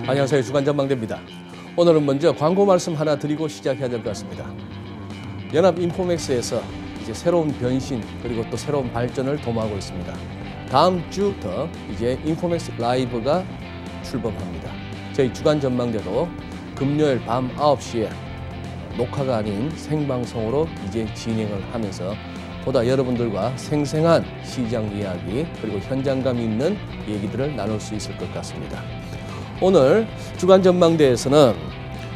안녕하세요. 주간 전망대입니다. 오늘은 먼저 광고 말씀 하나 드리고 시작해야 될 것 같습니다. 연합인포맥스에서 이제 새로운 변신 그리고 또 새로운 발전을 도모하고 있습니다. 다음 주부터 이제 인포맥스 라이브가 출범합니다. 저희 주간 전망대도 금요일 밤 9시에 녹화가 아닌 생방송으로 이제 진행을 하면서 보다 여러분들과 생생한 시장 이야기 그리고 현장감 있는 얘기들을 나눌 수 있을 것 같습니다. 오늘 주간 전망대에서는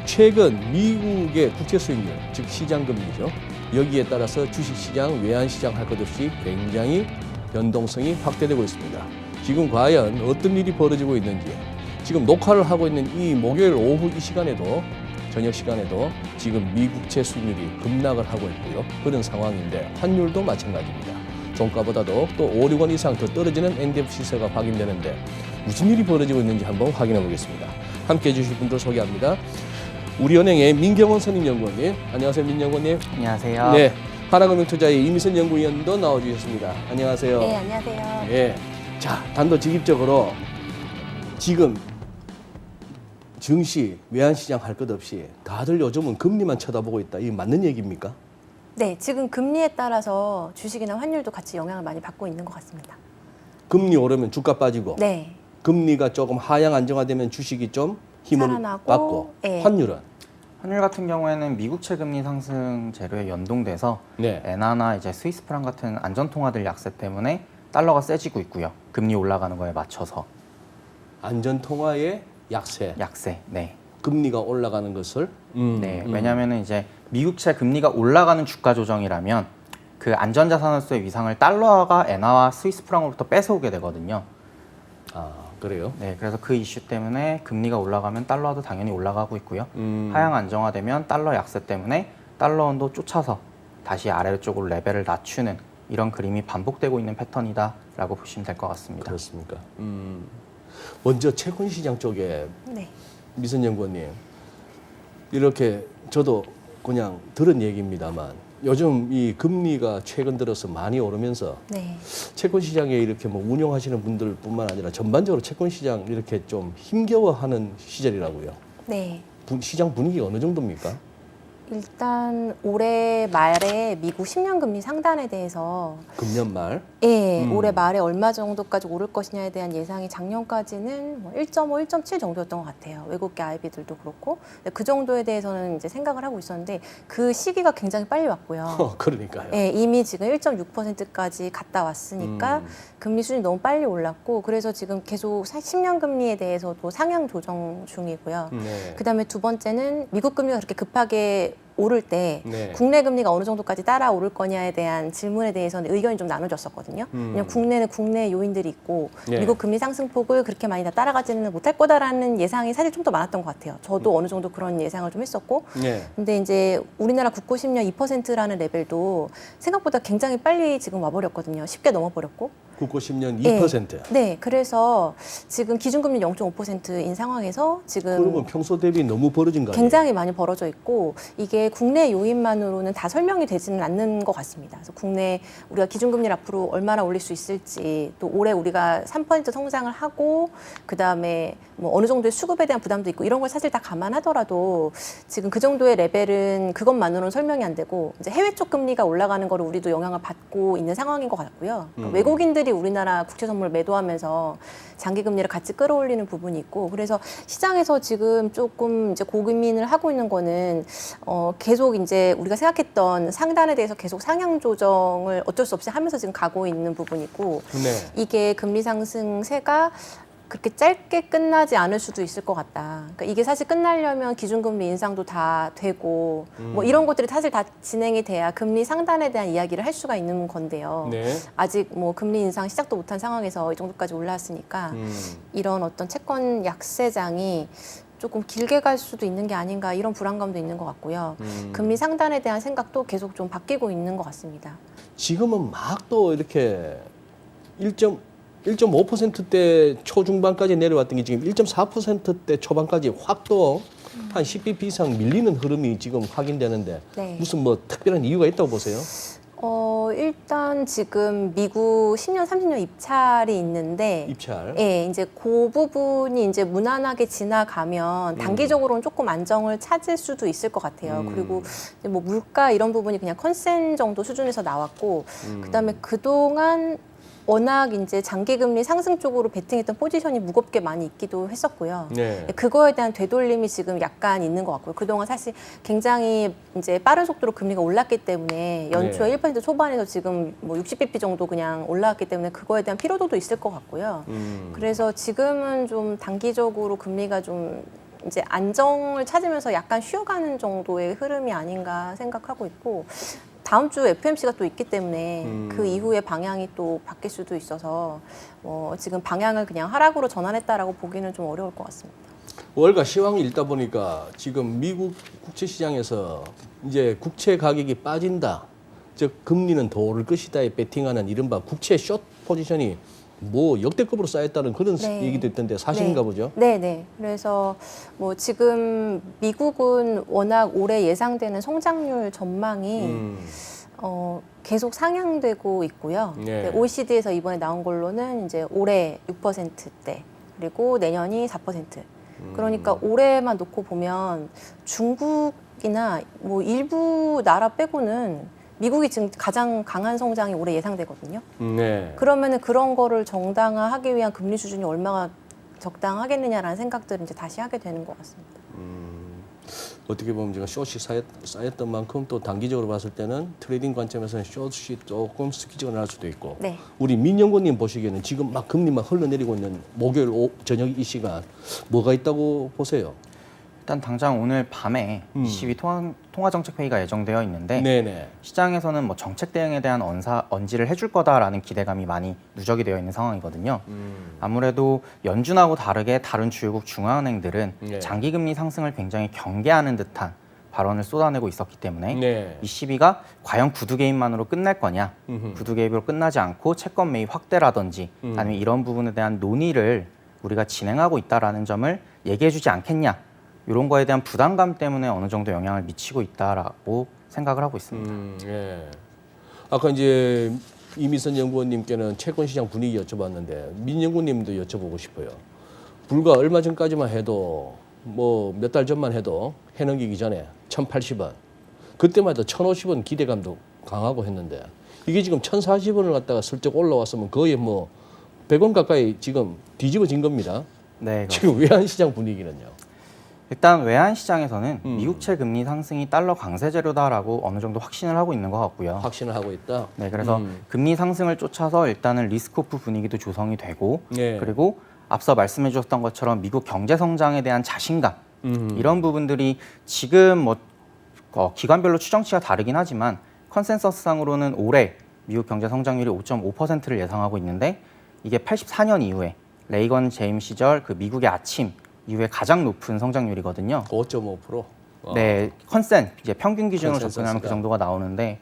최근 미국의 국채 수익률, 즉 시장금리죠. 여기에 따라서 주식시장, 외환시장 할 것 없이 굉장히 변동성이 확대되고 있습니다. 지금 과연 어떤 일이 벌어지고 있는지, 지금 녹화를 하고 있는 이 목요일 오후 이 시간에도 저녁 시간에도 지금 미국채 수익률이 급락을 하고 있고요. 그런 상황인데 환율도 마찬가지입니다. 종가보다도 또 5, 6원 이상 더 떨어지는 엔데프 시세가 확인되는데 무슨 일이 벌어지고 있는지 한번 확인해 보겠습니다. 함께해 주실 분들 소개합니다. 우리은행의 민경원 선임연구원님, 안녕하세요, 민연구원님. 안녕하세요. 네, 하나금융투자의 이미선 연구위원도 나와주셨습니다. 안녕하세요. 네, 안녕하세요. 네, 자, 단도직입적으로 지금 증시, 외환시장 할 것 없이 다들 요즘은 금리만 쳐다보고 있다. 이게 맞는 얘기입니까? 네, 지금 금리에 따라서 주식이나 환율도 같이 영향을 많이 받고 있는 것 같습니다. 금리 오르면 주가 빠지고, 네. 금리가 조금 하향 안정화되면 주식이 좀 힘을 살아나고, 받고, 네. 환율은? 환율 같은 경우에는 미국채 금리 상승 재료에 연동돼서 네. 엔화나 이제 스위스 프랑 같은 안전통화들 약세 때문에 달러가 세지고 있고요. 금리 올라가는 거에 맞춰서 안전통화의 약세, 네. 금리가 올라가는 것을 네. 왜냐하면 이제 미국채 금리가 올라가는 주가 조정이라면 그 안전자산으로서의 위상을 달러가 엔화와 스위스 프랑으로부터 뺏어오게 되거든요. 아, 그래요? 네, 그래서 그 이슈 때문에 금리가 올라가면 달러도 당연히 올라가고 있고요. 하향 안정화되면 달러 약세 때문에 달러 원도 쫓아서 다시 아래쪽으로 레벨을 낮추는 이런 그림이 반복되고 있는 패턴이다라고 보시면 될 것 같습니다. 그렇습니까? 먼저 채권시장 쪽에 네. 미선 연구원님, 이렇게 저도 그냥 들은 얘기입니다만 요즘 이 금리가 최근 들어서 많이 오르면서 네. 채권시장에 이렇게 뭐 운용하시는 분들뿐만 아니라 전반적으로 채권시장 이렇게 좀 힘겨워하는 시절이라고요. 네. 시장 분위기가 어느 정도입니까? 일단 올해 말에 미국 10년 금리 상단에 대해서 금년 말. 올해 말에 얼마 정도까지 오를 것이냐에 대한 예상이 작년까지는 뭐 1.5, 1.7 정도였던 것 같아요. 외국계 IB들도 그렇고. 그 정도에 대해서는 이제 생각을 하고 있었는데 그 시기가 굉장히 빨리 왔고요. 그러니까요. 예, 이미 지금 1.6%까지 갔다 왔으니까 금리 수준이 너무 빨리 올랐고 그래서 지금 계속 10년 금리에 대해서도 상향 조정 중이고요. 네. 그다음에 두 번째는 미국 금리가 그렇게 급하게 오를 때 네. 국내 금리가 어느 정도까지 따라 오를 거냐에 대한 질문에 대해서는 의견이 좀 나눠졌었거든요. 왜냐면 국내는 국내 요인들이 있고 네. 미국 금리 상승폭을 그렇게 많이 다 따라가지는 못할 거다라는 예상이 사실 좀 더 많았던 것 같아요. 저도 어느 정도 그런 예상을 좀 했었고 네. 근데 이제 우리나라 국고 10년 2%라는 레벨도 생각보다 굉장히 빨리 지금 와버렸거든요. 쉽게 넘어버렸고. 국고 10년 2%. 네, 그래서 지금 기준금리 0.5%인 상황에서 지금 그러면 평소 대비 너무 벌어진 거 아니에요? 굉장히 많이 벌어져 있고 이게 국내 요인만으로는 다 설명이 되지는 않는 것 같습니다. 그래서 국내 우리가 기준금리를 앞으로 얼마나 올릴 수 있을지 또 올해 우리가 3% 성장을 하고 그다음에 뭐 어느 정도의 수급에 대한 부담도 있고 이런 걸 사실 다 감안하더라도 지금 그 정도의 레벨은 그것만으로는 설명이 안 되고 이제 해외 쪽 금리가 올라가는 거를 우리도 영향을 받고 있는 상황인 것 같고요. 그러니까 외국인들이 우리나라 국채 선물을 매도하면서 장기 금리를 같이 끌어올리는 부분이 있고 그래서 시장에서 지금 조금 이제 고민을 하고 있는 거는 계속 이제 우리가 생각했던 상단에 대해서 계속 상향 조정을 어쩔 수 없이 하면서 지금 가고 있는 부분이고 네. 이게 금리 상승세가 그렇게 짧게 끝나지 않을 수도 있을 것 같다. 그러니까 이게 사실 끝나려면 기준금리 인상도 다 되고 뭐 이런 것들이 사실 다 진행이 돼야 금리 상단에 대한 이야기를 할 수가 있는 건데요. 네. 아직 뭐 금리 인상 시작도 못한 상황에서 이 정도까지 올라왔으니까 이런 어떤 채권 약세장이 조금 길게 갈 수도 있는 게 아닌가 이런 불안감도 있는 것 같고요. 금리 상단에 대한 생각도 계속 좀 바뀌고 있는 것 같습니다. 지금은 막 또 이렇게 1.5%대 초중반까지 내려왔던 게 지금 1.4%대 초반까지 확 또 한 10bp 이상 밀리는 흐름이 지금 확인되는데 네. 무슨 뭐 특별한 이유가 있다고 보세요? 일단 지금 미국 10년, 30년 입찰이 있는데 입찰. 예, 이제 그 부분이 이제 무난하게 지나가면 단기적으로는 조금 안정을 찾을 수도 있을 것 같아요. 그리고 이제 뭐 물가 이런 부분이 그냥 컨센 정도 수준에서 나왔고, 그다음에 그동안 워낙 이제 장기금리 상승 쪽으로 베팅했던 포지션이 무겁게 많이 있기도 했었고요. 네. 그거에 대한 되돌림이 지금 약간 있는 것 같고요. 그동안 사실 굉장히 이제 빠른 속도로 금리가 올랐기 때문에 연초에 네. 1% 초반에서 지금 뭐 60bp 정도 그냥 올라왔기 때문에 그거에 대한 피로도도 있을 것 같고요. 그래서 지금은 좀 단기적으로 금리가 좀 이제 안정을 찾으면서 약간 쉬어가는 정도의 흐름이 아닌가 생각하고 있고, 다음 주 FMC가 또 있기 때문에 그 이후에 방향이 또 바뀔 수도 있어서 지금 방향을 그냥 하락으로 전환했다라고 보기는 좀 어려울 것 같습니다. 월가 시황이 읽다 보니까 지금 미국 국채 시장에서 이제 국채 가격이 빠진다, 즉 금리는 더 오를 것이다에 베팅하는 이른바 국채 숏 포지션이 뭐 역대급으로 쌓였다는 그런 네. 얘기도 있던데 사실인가 보죠? 네. 그래서 뭐 지금 미국은 워낙 올해 예상되는 성장률 전망이 계속 상향되고 있고요. 네. OECD에서 이번에 나온 걸로는 이제 올해 6%대, 그리고 내년이 4%. 그러니까 올해만 놓고 보면 중국이나 뭐 일부 나라 빼고는 미국이 지금 가장 강한 성장이 올해 예상되거든요. 네. 그러면은 그런 거를 정당화하기 위한 금리 수준이 얼마나 적당하겠느냐라는 생각들을 이제 다시 하게 되는 것 같습니다. 어떻게 보면 제가 숏이 쌓였던 만큼 또 단기적으로 봤을 때는 트레이딩 관점에서는 숏이 조금 스키지가 날 수도 있고, 네. 우리 민영구님 보시기에는 지금 막 금리 막 흘러내리고 있는 목요일 저녁 이 시간 뭐가 있다고 보세요? 일단 당장 오늘 밤에 ECB 통화정책회의가 예정되어 있는데 네네. 시장에서는 뭐 정책 대응에 대한 언지를 해줄 거다라는 기대감이 많이 누적이 되어 있는 상황이거든요. 아무래도 연준하고 다르게 다른 주요국 중앙은행들은 네. 장기금리 상승을 굉장히 경계하는 듯한 발언을 쏟아내고 있었기 때문에 네. ECB가 과연 구두 개입만으로 끝낼 거냐, 구두 개입으로 끝나지 않고 채권 매입 확대라든지 아니면 이런 부분에 대한 논의를 우리가 진행하고 있다라는 점을 얘기해주지 않겠냐, 이런 거에 대한 부담감 때문에 어느 정도 영향을 미치고 있다라고 생각을 하고 있습니다. 예. 아까 이제 이미선 연구원님께는 채권 시장 분위기 여쭤봤는데 민연구님도 여쭤보고 싶어요. 불과 얼마 전까지만 해도 뭐 몇 달 전만 해도 해 넘기기 전에 1,080원, 그때만 해도 1,050원 기대감도 강하고 했는데 이게 지금 1,040원을 갖다가 슬쩍 올라왔으면 거의 뭐 100원 가까이 지금 뒤집어진 겁니다. 네, 지금 외환시장 분위기는요. 일단 외환 시장에서는 미국채 금리 상승이 달러 강세 재료다라고 어느 정도 확신을 하고 있는 것 같고요. 확신을 하고 있다. 네, 그래서 금리 상승을 쫓아서 일단은 리스크오프 분위기도 조성이 되고, 네. 그리고 앞서 말씀해 주셨던 것처럼 미국 경제 성장에 대한 자신감, 이런 부분들이 지금 뭐 기관별로 추정치가 다르긴 하지만 컨센서스상으로는 올해 미국 경제 성장률이 5.5%를 예상하고 있는데, 이게 84년 이후에 레이건 재임 시절 그 미국의 아침 이후에 가장 높은 성장률이거든요. 5.5%. 네, 이제 평균 기준으로 접근하면 그 정도가 나오는데,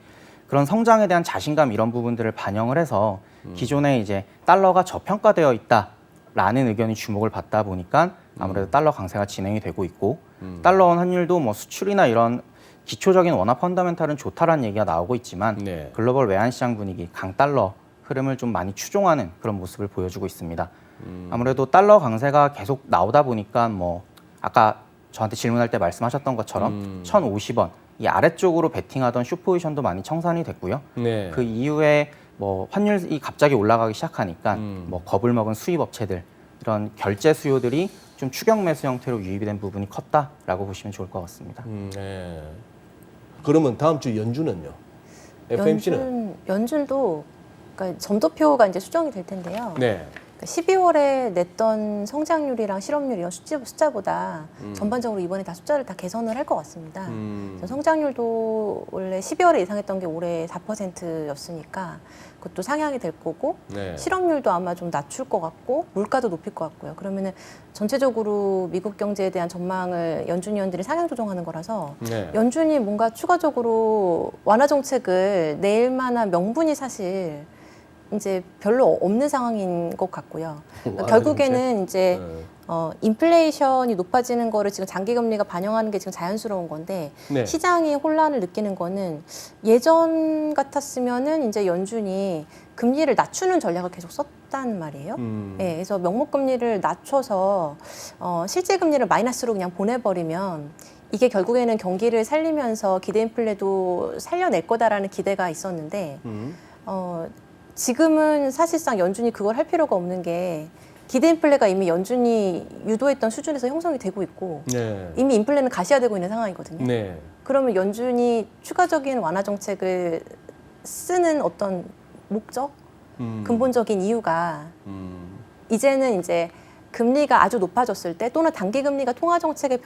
그런 성장에 대한 자신감 이런 부분들을 반영을 해서 기존에 이제 달러가 저평가되어 있다라는 의견이 주목을 받다 보니까 아무래도 달러 강세가 진행이 되고 있고, 달러원 환율도 뭐 수출이나 이런 기초적인 원화 펀더멘탈은 좋다라는 얘기가 나오고 있지만 네. 글로벌 외환시장 분위기, 강달러 흐름을 좀 많이 추종하는 그런 모습을 보여주고 있습니다. 아무래도 달러 강세가 계속 나오다 보니까 뭐 아까 저한테 질문할 때 말씀하셨던 것처럼 1,050원 이 아래쪽으로 베팅하던 숏 포지션도 많이 청산이 됐고요. 네. 그 이후에 뭐 환율이 갑자기 올라가기 시작하니까 뭐 겁을 먹은 수입 업체들, 이런 결제 수요들이 좀 추격 매수 형태로 유입이 된 부분이 컸다라고 보시면 좋을 것 같습니다. 네. 그러면 다음 주 연준은요? FMC는? 연준도 그러니까 점도표가 이제 수정이 될 텐데요. 네. 12월에 냈던 성장률이랑 실업률 이런 숫자보다 전반적으로 이번에 다 숫자를 다 개선을 할 것 같습니다. 성장률도 원래 12월에 예상했던 게 올해 4%였으니까 그것도 상향이 될 거고, 네. 실업률도 아마 좀 낮출 것 같고, 물가도 높일 것 같고요. 그러면은 전체적으로 미국 경제에 대한 전망을 연준 위원들이 상향 조정하는 거라서 네. 연준이 뭔가 추가적으로 완화 정책을 낼 만한 명분이 사실 이제 별로 없는 상황인 것 같고요. 완화 결국에는 이제 네. 인플레이션이 높아지는 거를 지금 장기금리가 반영하는 게 지금 자연스러운 건데 네. 시장이 혼란을 느끼는 거는 예전 같았으면은 이제 연준이 금리를 낮추는 전략을 계속 썼단 말이에요. 네, 그래서 명목금리를 낮춰서 실제 금리를 마이너스로 그냥 보내버리면 이게 결국에는 경기를 살리면서 기대 인플레도 살려낼 거다라는 기대가 있었는데 지금은 사실상 연준이 그걸 할 필요가 없는 게 기대 인플레가 이미 연준이 유도했던 수준에서 형성이 되고 있고 네. 이미 인플레는 가시화되고 있는 상황이거든요. 네. 그러면 연준이 추가적인 완화 정책을 쓰는 어떤 목적, 근본적인 이유가 이제는 이제 금리가 아주 높아졌을 때 또는 단기 금리가 통화 정책의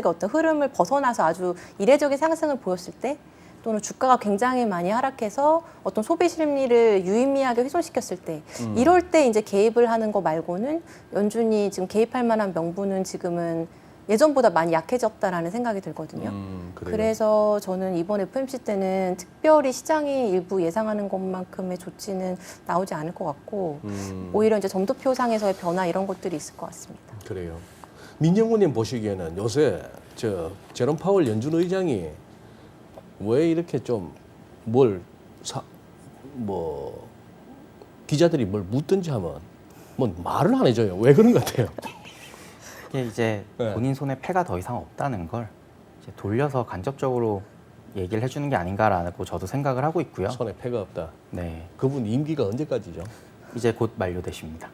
어떤 흐름을 벗어나서 아주 이례적인 상승을 보였을 때 또는 주가가 굉장히 많이 하락해서 어떤 소비 심리를 유의미하게 훼손시켰을 때 이럴 때 이제 개입을 하는 거 말고는 연준이 지금 개입할 만한 명분은 지금은 예전보다 많이 약해졌다라는 생각이 들거든요. 그래요. 그래서 저는 이번 FOMC 때는 특별히 시장이 일부 예상하는 것만큼의 조치는 나오지 않을 것 같고 오히려 이제 점도표상에서의 변화 이런 것들이 있을 것 같습니다. 그래요. 민정구님 보시기에는 요새 제롬 파월 연준 의장이 왜 이렇게 좀 기자들이 뭘 묻든지 하면 뭐 말을 안 해줘요. 왜 그런 것 같아요? 이게 이제 네. 본인 손에 패가 더 이상 없다는 걸 이제 돌려서 간접적으로 얘기를 해주는 게 아닌가라고 저도 생각을 하고 있고요. 손에 패가 없다. 네, 그분 임기가 언제까지죠? 이제 곧 만료되십니다.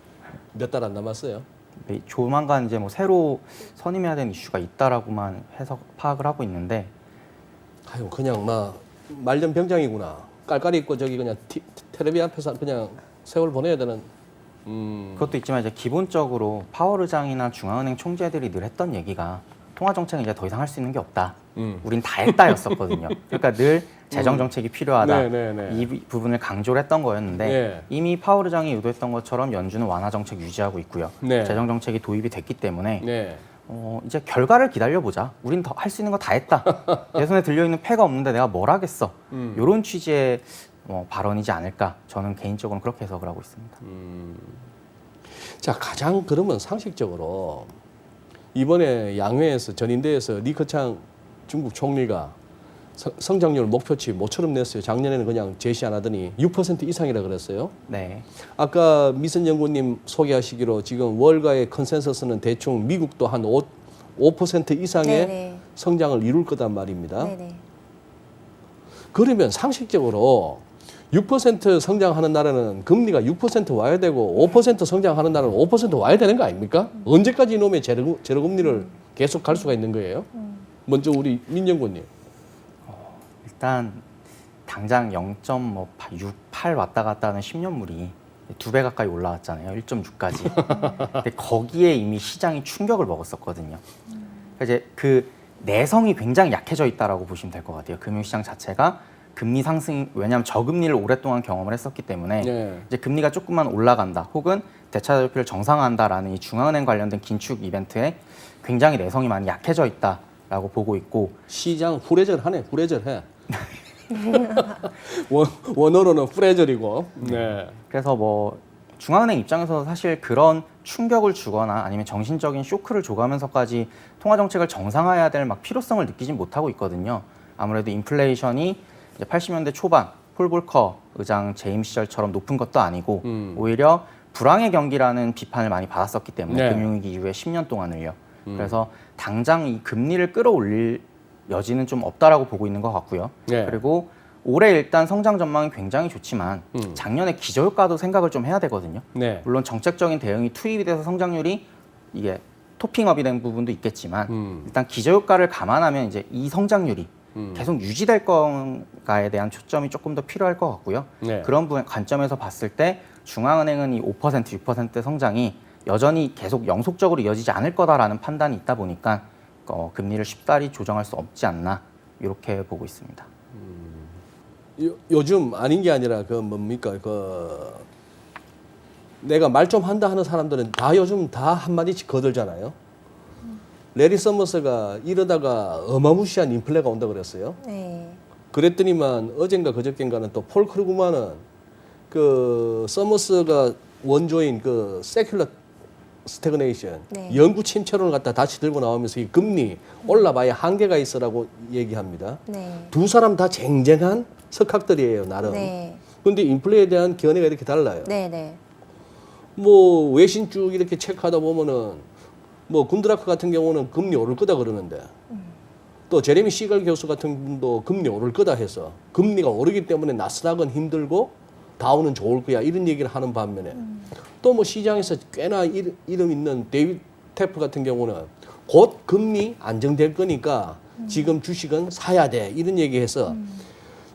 몇 달 안 남았어요? 네, 조만간 이제 뭐 새로 선임해야 되는 이슈가 있다라고만 해석 파악을 하고 있는데 아유 그냥 막 말년병장이구나. 깔깔이 있고 저기 그냥 텔레비 앞에서 그냥 세월 보내야 되는. 그것도 있지만 이제 기본적으로 파월 의장이나 중앙은행 총재들이 늘 했던 얘기가 통화 정책은 이제 더 이상 할 수 있는 게 없다. 우린 다 했다였었거든요. 그러니까 늘 재정 정책이 필요하다. 이 부분을 강조를 했던 거였는데 네. 이미 파월 의장이 유도했던 것처럼 연준은 완화 정책 유지하고 있고요. 네. 재정 정책이 도입이 됐기 때문에 네. 이제 결과를 기다려보자. 우린 더 할 수 있는 거 다 했다. 내 손에 들려있는 패가 없는데 내가 뭘 하겠어. 이런 취지의 발언이지 않을까. 저는 개인적으로 그렇게 해석을 하고 있습니다. 자 가장 그러면 상식적으로 이번에 양회에서 전인대에서 리커창 중국 총리가 성장률 목표치 모처럼 냈어요. 작년에는 그냥 제시 안 하더니 6% 이상이라 그랬어요. 네. 아까 미선 연구님 소개하시기로 지금 월가의 컨센서스는 대충 미국도 한 5% 이상의 네네. 성장을 이룰 거단 말입니다. 네네. 그러면 상식적으로 6% 성장하는 나라는 금리가 6% 와야 되고 5% 성장하는 나라는 5% 와야 되는 거 아닙니까? 언제까지 이놈의 제로금리를 계속 갈 수가 있는 거예요? 먼저 우리 민정구님. 일단 당장 0.68 왔다 갔다 하는 10년물이 2배 가까이 올라왔잖아요. 1.6까지. 근데 거기에 이미 시장이 충격을 먹었었거든요. 그러니까 이제 그 내성이 굉장히 약해져 있다라고 보시면 될 것 같아요. 금융시장 자체가 금리 상승, 왜냐하면 저금리를 오랫동안 경험을 했었기 때문에 네. 이제 금리가 조금만 올라간다, 혹은 대차대표를 정상화한다라는 이 중앙은행 관련된 긴축 이벤트에 굉장히 내성이 많이 약해져 있다라고 보고 있고 시장 후레절하네, 후레절해. 원어로는 후레절이고. 네. 그래서 뭐 중앙은행 입장에서 사실 그런 충격을 주거나 아니면 정신적인 쇼크를 줘가면서까지 통화 정책을 정상화해야 될 막 필요성을 느끼진 못하고 있거든요. 아무래도 인플레이션이 이제 80년대 초반 폴 볼커 의장 재임 시절처럼 높은 것도 아니고 오히려 불황의 경기라는 비판을 많이 받았었기 때문에 네. 금융위기 이후에 10년 동안을요. 그래서 당장 이 금리를 끌어올릴 여지는 좀 없다라고 보고 있는 것 같고요. 네. 그리고 올해 일단 성장 전망이 굉장히 좋지만 작년에 기저효과도 생각을 좀 해야 되거든요. 네. 물론 정책적인 대응이 투입이 돼서 성장률이 이게 토핑업이 된 부분도 있겠지만 일단 기저효과를 감안하면 이제 이 성장률이 계속 유지될 건가에 대한 초점이 조금 더 필요할 것 같고요. 네. 그런 관점에서 봤을 때 중앙은행은 이 5%, 6% 성장이 여전히 계속 영속적으로 이어지지 않을 거다라는 판단이 있다 보니까 금리를 쉽사리 조정할 수 없지 않나 이렇게 보고 있습니다. 요즘 아닌 게 아니라 그 뭡니까 내가 말 좀 한다 하는 사람들은 다 요즘 다 한마디씩 거들잖아요. 레리 서머스가 이러다가 어마무시한 인플레가 온다 그랬어요. 네. 그랬더니만 어젠가 그저께인가는 또 폴 크루그만은 그 서머스가 원조인 그 세큘러 스태그네이션, 네. 영구 침체론을 갖다 다시 들고 나오면서 이 금리 올라봐야 한계가 있어라고 얘기합니다. 네. 두 사람 다 쟁쟁한 석학들이에요, 나름. 네. 그런데 인플레에 대한 견해가 이렇게 달라요. 네. 네. 뭐 외신 쭉 이렇게 체크하다 보면은 뭐 군드라크 같은 경우는 금리 오를 거다 그러는데 또 제레미 시걸 교수 같은 분도 금리 오를 거다 해서 금리가 오르기 때문에 나스닥은 힘들고 다우는 좋을 거야 이런 얘기를 하는 반면에 또 뭐 시장에서 꽤나 이름 있는 데이비드 테프 같은 경우는 곧 금리 안정될 거니까 지금 주식은 사야 돼 이런 얘기해서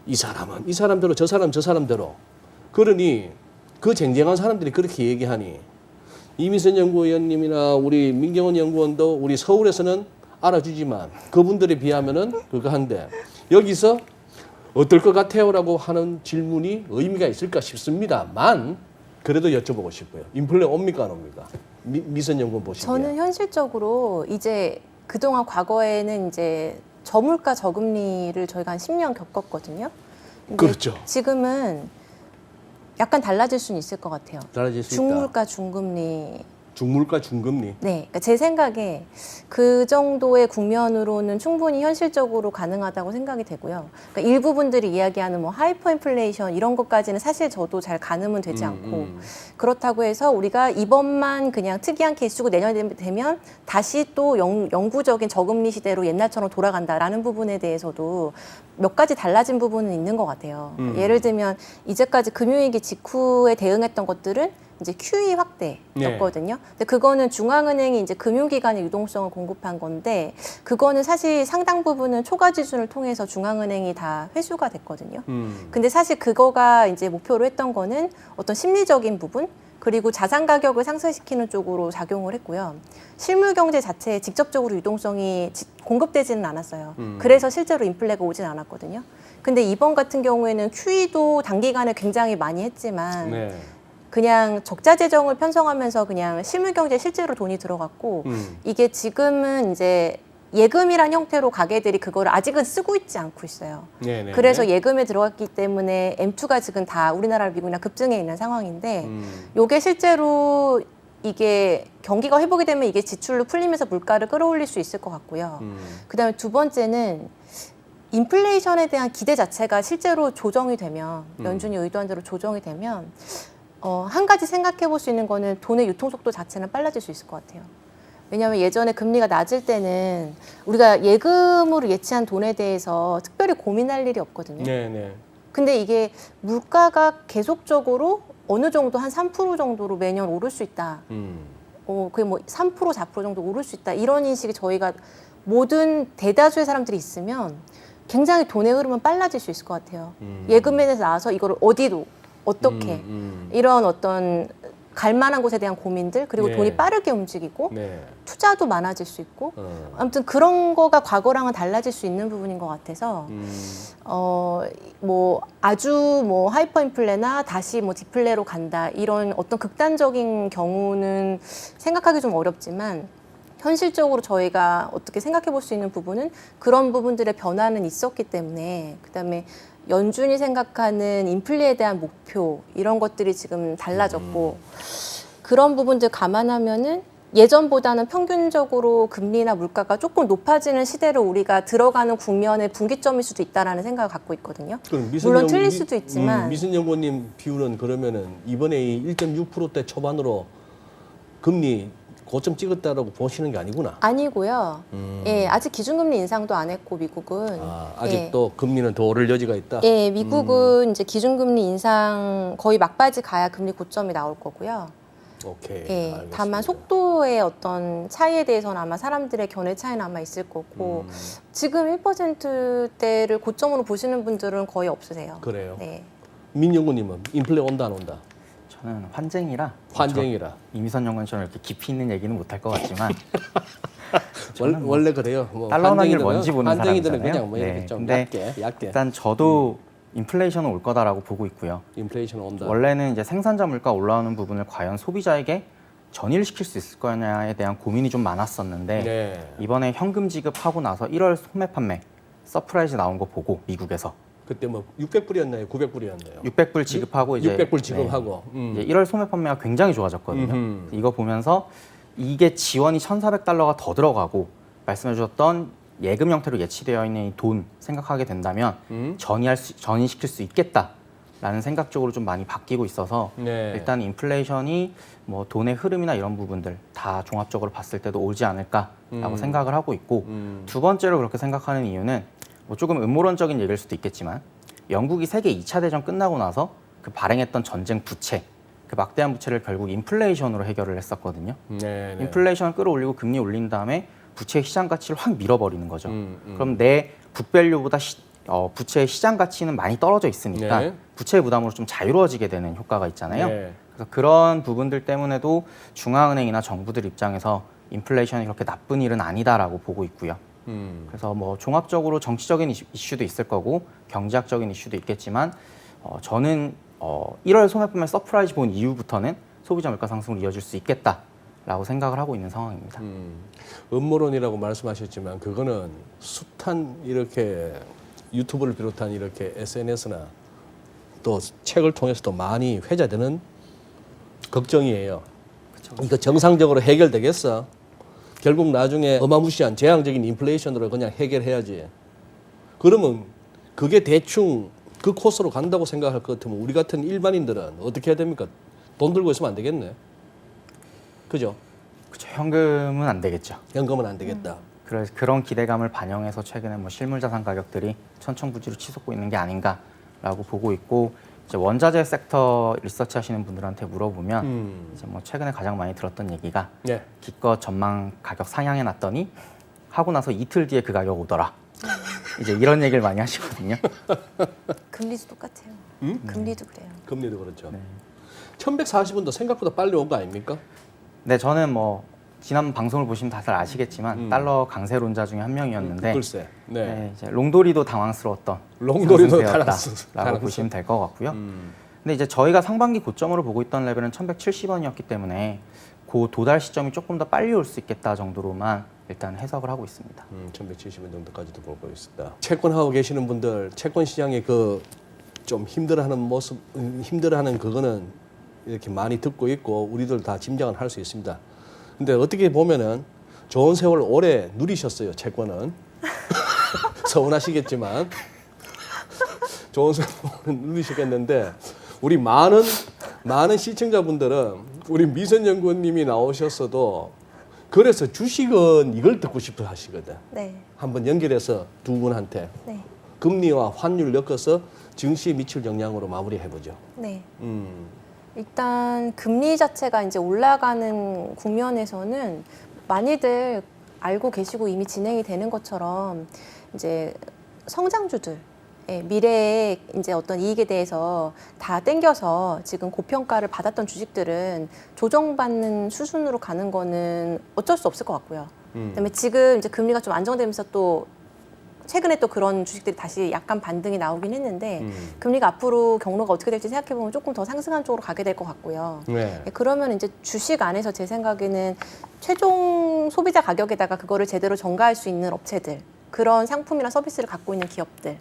이 사람은 이 사람대로 저 사람대로 그러니 그 쟁쟁한 사람들이 그렇게 얘기하니 이미선 연구위원님이나 우리 민경원 연구원도 우리 서울에서는 알아주지만 그분들에 비하면은 그거 한데 여기서 어떨 것 같아요라고 하는 질문이 의미가 있을까 싶습니다만 그래도 여쭤보고 싶어요. 인플레 옵니까 안 옵니까? 미선 연구원 보시기에. 저는 현실적으로 이제 그동안 과거에는 이제 저물가 저금리를 저희가 한 10년 겪었거든요. 근데 그렇죠. 지금은 약간 달라질 수는 있을 것 같아요. 달라질 수 있다. 중물가 중금리. 중물가 중금리. 네, 그러니까 제 생각에 그 정도의 국면으로는 충분히 현실적으로 가능하다고 생각이 되고요. 그러니까 일부분들이 이야기하는 뭐 하이퍼 인플레이션 이런 것까지는 사실 저도 잘 가늠은 되지 않고 그렇다고 해서 우리가 이번만 그냥 특이한 케이스고 내년에 되면 다시 또 영구적인 저금리 시대로 옛날처럼 돌아간다라는 부분에 대해서도 몇 가지 달라진 부분은 있는 것 같아요. 예를 들면 이제까지 금융위기 직후에 대응했던 것들은 이제 QE 확대였거든요. 근데 그거는 중앙은행이 이제 금융기관의 유동성을 공급한 건데 그거는 사실 상당 부분은 초과 지준을 통해서 중앙은행이 다 회수가 됐거든요. 근데 사실 그거가 이제 목표로 했던 거는 어떤 심리적인 부분 그리고 자산 가격을 상승시키는 쪽으로 작용을 했고요. 실물 경제 자체에 직접적으로 유동성이 공급되지는 않았어요. 그래서 실제로 인플레가 오진 않았거든요. 근데 이번 같은 경우에는 QE도 단기간에 굉장히 많이 했지만 네. 그냥 적자 재정을 편성하면서 그냥 실물 경제에 실제로 돈이 들어갔고 이게 지금은 이제 예금이란 형태로 가게들이 그거를 아직은 쓰고 있지 않고 있어요. 네네. 그래서 예금에 들어갔기 때문에 M2가 지금 다 우리나라 미국이나 급증해 있는 상황인데 요게 실제로 이게 경기가 회복이 되면 이게 지출로 풀리면서 물가를 끌어올릴 수 있을 것 같고요. 그다음에 두 번째는 인플레이션에 대한 기대 자체가 실제로 조정이 되면 연준이 의도한 대로 조정이 되면 한 가지 생각해 볼 수 있는 거는 돈의 유통 속도 자체는 빨라질 수 있을 것 같아요. 왜냐하면 예전에 금리가 낮을 때는 우리가 예금으로 예치한 돈에 대해서 특별히 고민할 일이 없거든요. 네네. 근데 이게 물가가 계속적으로 어느 정도 한 3% 정도로 매년 오를 수 있다. 그게 뭐 3%, 4% 정도 오를 수 있다. 이런 인식이 저희가 모든 대다수의 사람들이 있으면 굉장히 돈의 흐름은 빨라질 수 있을 것 같아요. 예금에서 나와서 이거를 어디로 어떻게 이런 어떤 갈 만한 곳에 대한 고민들 그리고 네. 돈이 빠르게 움직이고 네. 투자도 많아질 수 있고 아무튼 그런 거가 과거랑은 달라질 수 있는 부분인 것 같아서 뭐 아주 뭐 하이퍼 인플레나 다시 뭐 디플레로 간다 이런 어떤 극단적인 경우는 생각하기 좀 어렵지만 현실적으로 저희가 어떻게 생각해 볼 수 있는 부분은 그런 부분들의 변화는 있었기 때문에 그다음에 연준이 생각하는 인플레에 대한 목표 이런 것들이 지금 달라졌고 그런 부분들 감안하면은 예전보다는 평균적으로 금리나 물가가 조금 높아지는 시대로 우리가 들어가는 국면의 분기점일 수도 있다라는 생각을 갖고 있거든요. 물론 틀릴 수도 있지만 미선 연구원님 비율은 그러면은 이번에 1.6%대 초반으로 금리 고점 찍었다라고 보시는 게 아니구나. 아니고요. 예, 아직 기준금리 인상도 안 했고 미국은 아직도 금리는 더 오를 여지가 있다. 예, 미국은 이제 기준금리 인상 거의 막바지 가야 금리 고점이 나올 거고요. 오케이. 예, 알겠습니다. 다만 속도의 어떤 차이에 대해서는 아마 사람들의 견해 차이는 아마 있을 거고 지금 1%대를 고점으로 보시는 분들은 거의 없으세요. 그래요. 네. 민 연구님은 인플레 온다 안 온다? 저는 환쟁이라 이미선 연구원처럼 이렇게 깊이 있는 얘기는 못할 것 같지만 원래 그래요. 뭐 달러 원화를 뭔지 보는 환쟁이들은 사람이잖아요. 그냥 뭐 이렇게 좀 근데 얇게. 일단 저도 인플레이션은 올 거다라고 보고 있고요. 인플레이션 온다. 원래는 이제 생산자 물가 올라오는 부분을 과연 소비자에게 전이를 시킬 수 있을 거냐에 대한 고민이 좀 많았었는데 네. 이번에 현금 지급하고 나서 1월 소매 판매 서프라이즈 나온 거 보고 미국에서 그때 뭐 600불이었나요? 900불이었나요? 600불 지급하고 이제 600불 지급하고. 이제 1월 소매 판매가 굉장히 좋아졌거든요. 이거 보면서 이게 지원이 1,400달러가 더 들어가고 말씀해 주셨던 예금 형태로 예치되어 있는 이 돈 생각하게 된다면 전이시킬 수 있겠다라는 생각 쪽으로 좀 많이 바뀌고 있어서 네. 일단 인플레이션이 뭐 돈의 흐름이나 이런 부분들 다 종합적으로 봤을 때도 오지 않을까라고 생각을 하고 있고 두 번째로 그렇게 생각하는 이유는 뭐 조금 음모론적인 얘기일 수도 있겠지만 영국이 세계 2차 대전 끝나고 나서 그 발행했던 전쟁 부채 그 막대한 부채를 결국 인플레이션으로 해결을 했었거든요. 네, 네. 인플레이션을 끌어올리고 금리 올린 다음에 부채의 시장 가치를 확 밀어버리는 거죠. 그럼 내 북밸류보다 부채의 시장 가치는 많이 떨어져 있으니까 네. 부채 부담으로 좀 자유로워지게 되는 효과가 있잖아요. 네. 그래서 그런 부분들 때문에도 중앙은행이나 정부들 입장에서 인플레이션이 그렇게 나쁜 일은 아니다라고 보고 있고요. 그래서 뭐 종합적으로 정치적인 이슈도 있을 거고 경제학적인 이슈도 있겠지만 저는 1월 소매품의 서프라이즈 본 이후부터는 소비자 물가 상승으로 이어질 수 있겠다라고 생각을 하고 있는 상황입니다. 음모론이라고 말씀하셨지만 그거는 숱한 이렇게 유튜브를 비롯한 이렇게 SNS나 또 책을 통해서도 많이 회자되는 걱정이에요. 이거 정상적으로 해결되겠어? 결국 나중에 어마무시한 재앙적인 인플레이션으로 그냥 해결해야지. 그러면 그게 대충 그 코스로 간다고 생각할 것 같으면 우리 같은 일반인들은 어떻게 해야 됩니까? 돈 들고 있으면 안 되겠네. 그죠? 그렇죠. 현금은 안 되겠죠. 연금은 안 되겠다. 그래서 그런 기대감을 반영해서 최근에 뭐 실물자산 가격들이 천천부지로 치솟고 있는 게 아닌가라고 보고 있고 이제 원자재 섹터 리서치 하시는 분들한테 물어보면 이제 뭐 최근에 가장 많이 들었던 얘기가 네. 기껏 전망 가격 상향해 놨더니 하고 나서 이틀 뒤에 그 가격 오더라. 이제 이런 얘기를 많이 하시거든요. 금리도 똑같아요. 금리도 그래요. 금리도 그렇죠. 1140원도 생각보다 빨리 온 거 아닙니까? 네, 저는 뭐 지난 방송을 보시면 다들 아시겠지만 달러 강세론자 중에 한 명이었는데 글쎄. 네. 네, 이제 롱도리도 당황스러웠던 롱도리도 상승세였다라고 보시면 될 것 같고요. 근데 이제 저희가 상반기 고점으로 보고 있던 레벨은 1,170원이었기 때문에 그 도달 시점이 조금 더 빨리 올 수 있겠다 정도로만 일단 해석을 하고 있습니다. 1170원 정도까지도 보고 있습니다. 채권하고 계시는 분들, 채권 시장에 그 좀 힘들어하는 모습, 힘들어하는 그거는 이렇게 많이 듣고 있고 우리들 다 짐작은 할 수 있습니다. 근데 어떻게 보면은 좋은 세월 오래 누리셨어요, 채권은. 서운하시겠지만 좋은 세월 오래 누리셨겠는데 우리 많은 시청자분들은 우리 미선연구원님이 나오셨어도 그래서 주식은 이걸 듣고 싶어 하시거든. 네. 한번 연결해서 두 분한테 네. 금리와 환율 엮어서 증시에 미칠 영향으로 마무리해보죠. 네. 일단 금리 자체가 이제 올라가는 국면에서는 많이들 알고 계시고 이미 진행이 되는 것처럼 이제 성장주들 미래의 이제 어떤 이익에 대해서 다 땡겨서 지금 고평가를 받았던 주식들은 조정받는 수순으로 가는 거는 어쩔 수 없을 것 같고요. 그다음에 지금 이제 금리가 좀 안정되면서 또 최근에 또 그런 주식들이 다시 약간 반등이 나오긴 했는데 금리가 앞으로 경로가 어떻게 될지 생각해 보면 조금 더 상승한 쪽으로 가게 될 것 같고요. 네. 그러면 이제 주식 안에서 제 생각에는 최종 소비자 가격에다가 그거를 제대로 전가할 수 있는 업체들, 그런 상품이나 서비스를 갖고 있는 기업들,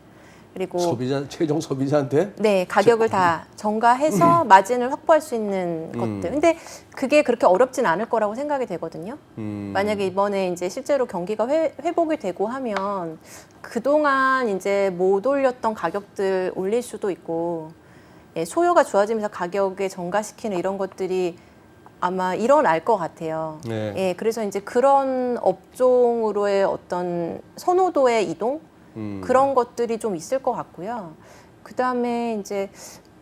그리고 최종 소비자한테 네, 가격을 다 전가해서 마진을 확보할 수 있는 것들. 근데 그게 그렇게 어렵진 않을 거라고 생각이 되거든요. 만약에 이번에 이제 실제로 경기가 회복이 되고 하면 그동안 이제 못 올렸던 가격들 올릴 수도 있고, 소요가 좋아지면서 가격에 전가시키는 이런 것들이 아마 일어날 것 같아요. 네. 예, 그래서 이제 그런 업종으로의 어떤 선호도의 이동? 그런 것들이 좀 있을 것 같고요. 그 다음에 이제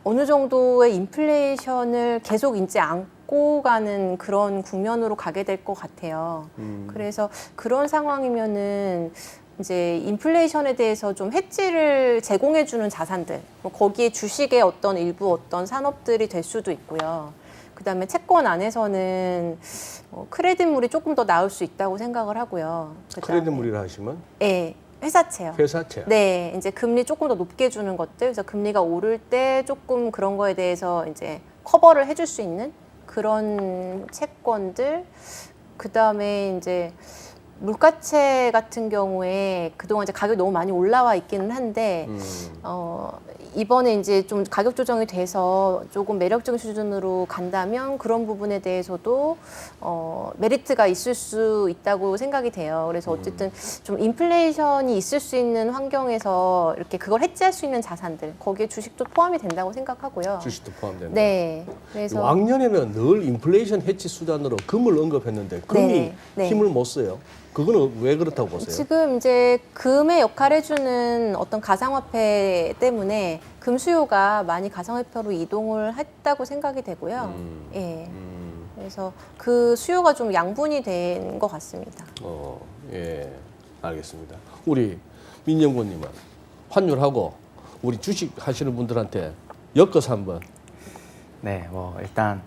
어느 정도의 인플레이션을 계속 이제 안고 가는 그런 국면으로 가게 될 것 같아요. 그래서 그런 상황이면은 이제 인플레이션에 대해서 좀 해지를 제공해주는 자산들, 뭐 거기에 주식의 어떤 일부 어떤 산업들이 될 수도 있고요. 그 다음에 채권 안에서는 크레딧물이 조금 더 나올 수 있다고 생각을 하고요. 크레딧물이라 하시면 네. 회사채요. 회사채. 네, 이제 금리 조금 더 높게 주는 것들, 그래서 금리가 오를 때 조금 그런 거에 대해서 이제 커버를 해줄 수 있는 그런 채권들, 그 다음에 이제 물가채 같은 경우에 그동안 이제 가격이 너무 많이 올라와 있기는 한데, 이번에 이제 좀 가격 조정이 돼서 조금 매력적인 수준으로 간다면 그런 부분에 대해서도 메리트가 있을 수 있다고 생각이 돼요. 그래서 어쨌든 좀 인플레이션이 있을 수 있는 환경에서 이렇게 그걸 해지할 수 있는 자산들 거기에 주식도 포함이 된다고 생각하고요. 주식도 포함된다. 네. 그래서 왕년에는 늘 인플레이션 해치 수단으로 금을 언급했는데 금이 네, 네. 힘을 못 써요. 그거는 왜 그렇다고 보세요? 지금 이제 금의 역할을 해주는 어떤 가상화폐 때문에 금 수요가 많이 가상화폐로 이동을 했다고 생각이 되고요. 예. 그래서 그 수요가 좀 양분이 된 것 같습니다. 예, 알겠습니다. 우리 민정구님은 환율하고 우리 주식 하시는 분들한테 엮어서 한번. 네, 뭐 일단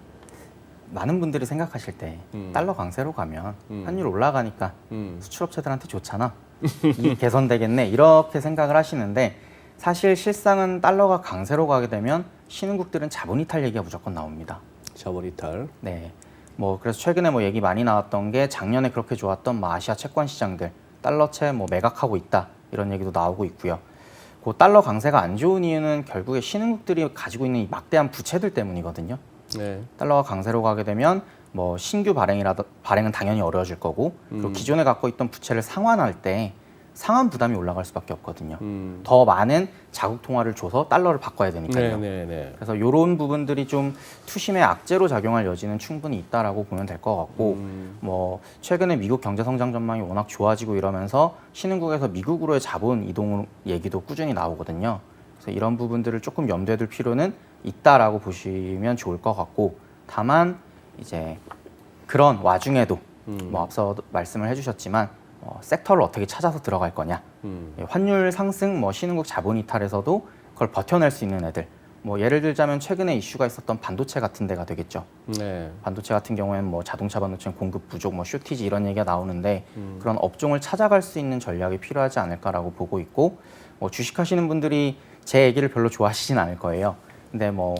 많은 분들이 생각하실 때 달러 강세로 가면 환율 올라가니까 수출업체들한테 좋잖아. 이 개선되겠네. 이렇게 생각을 하시는데 사실 실상은 달러가 강세로 가게 되면 신흥국들은 자본 이탈 얘기가 무조건 나옵니다. 자본 이탈. 네. 뭐 그래서 최근에 뭐 얘기 많이 나왔던 게 작년에 그렇게 좋았던 뭐 아시아 채권 시장들 달러채 뭐 매각하고 있다. 이런 얘기도 나오고 있고요. 그 달러 강세가 안 좋은 이유는 결국에 신흥국들이 가지고 있는 이 막대한 부채들 때문이거든요. 네. 달러가 강세로 가게 되면 뭐 신규 발행은 당연히 어려워질 거고 그리고 기존에 갖고 있던 부채를 상환할 때 상환 부담이 올라갈 수밖에 없거든요. 더 많은 자국 통화를 줘서 달러를 바꿔야 되니까요. 네. 그래서 이런 부분들이 좀 투심의 악재로 작용할 여지는 충분히 있다라고 보면 될 것 같고 뭐 최근에 미국 경제 성장 전망이 워낙 좋아지고 이러면서 신흥국에서 미국으로의 자본 이동 얘기도 꾸준히 나오거든요. 그래서 이런 부분들을 조금 염두에 둘 필요는 있다라고 보시면 좋을 것 같고 다만 이제 그런 와중에도 뭐 앞서 말씀을 해주셨지만 섹터를 어떻게 찾아서 들어갈 거냐 환율 상승 뭐 신흥국 자본 이탈에서도 그걸 버텨낼 수 있는 애들 뭐 예를 들자면 최근에 이슈가 있었던 반도체 같은 데가 되겠죠. 네. 반도체 같은 경우에는 뭐 자동차 반도체 공급 부족 뭐 쇼티지 이런 얘기가 나오는데 그런 업종을 찾아갈 수 있는 전략이 필요하지 않을까라고 보고 있고 뭐 주식하시는 분들이 제 얘기를 별로 좋아하시진 않을 거예요. 근데 뭐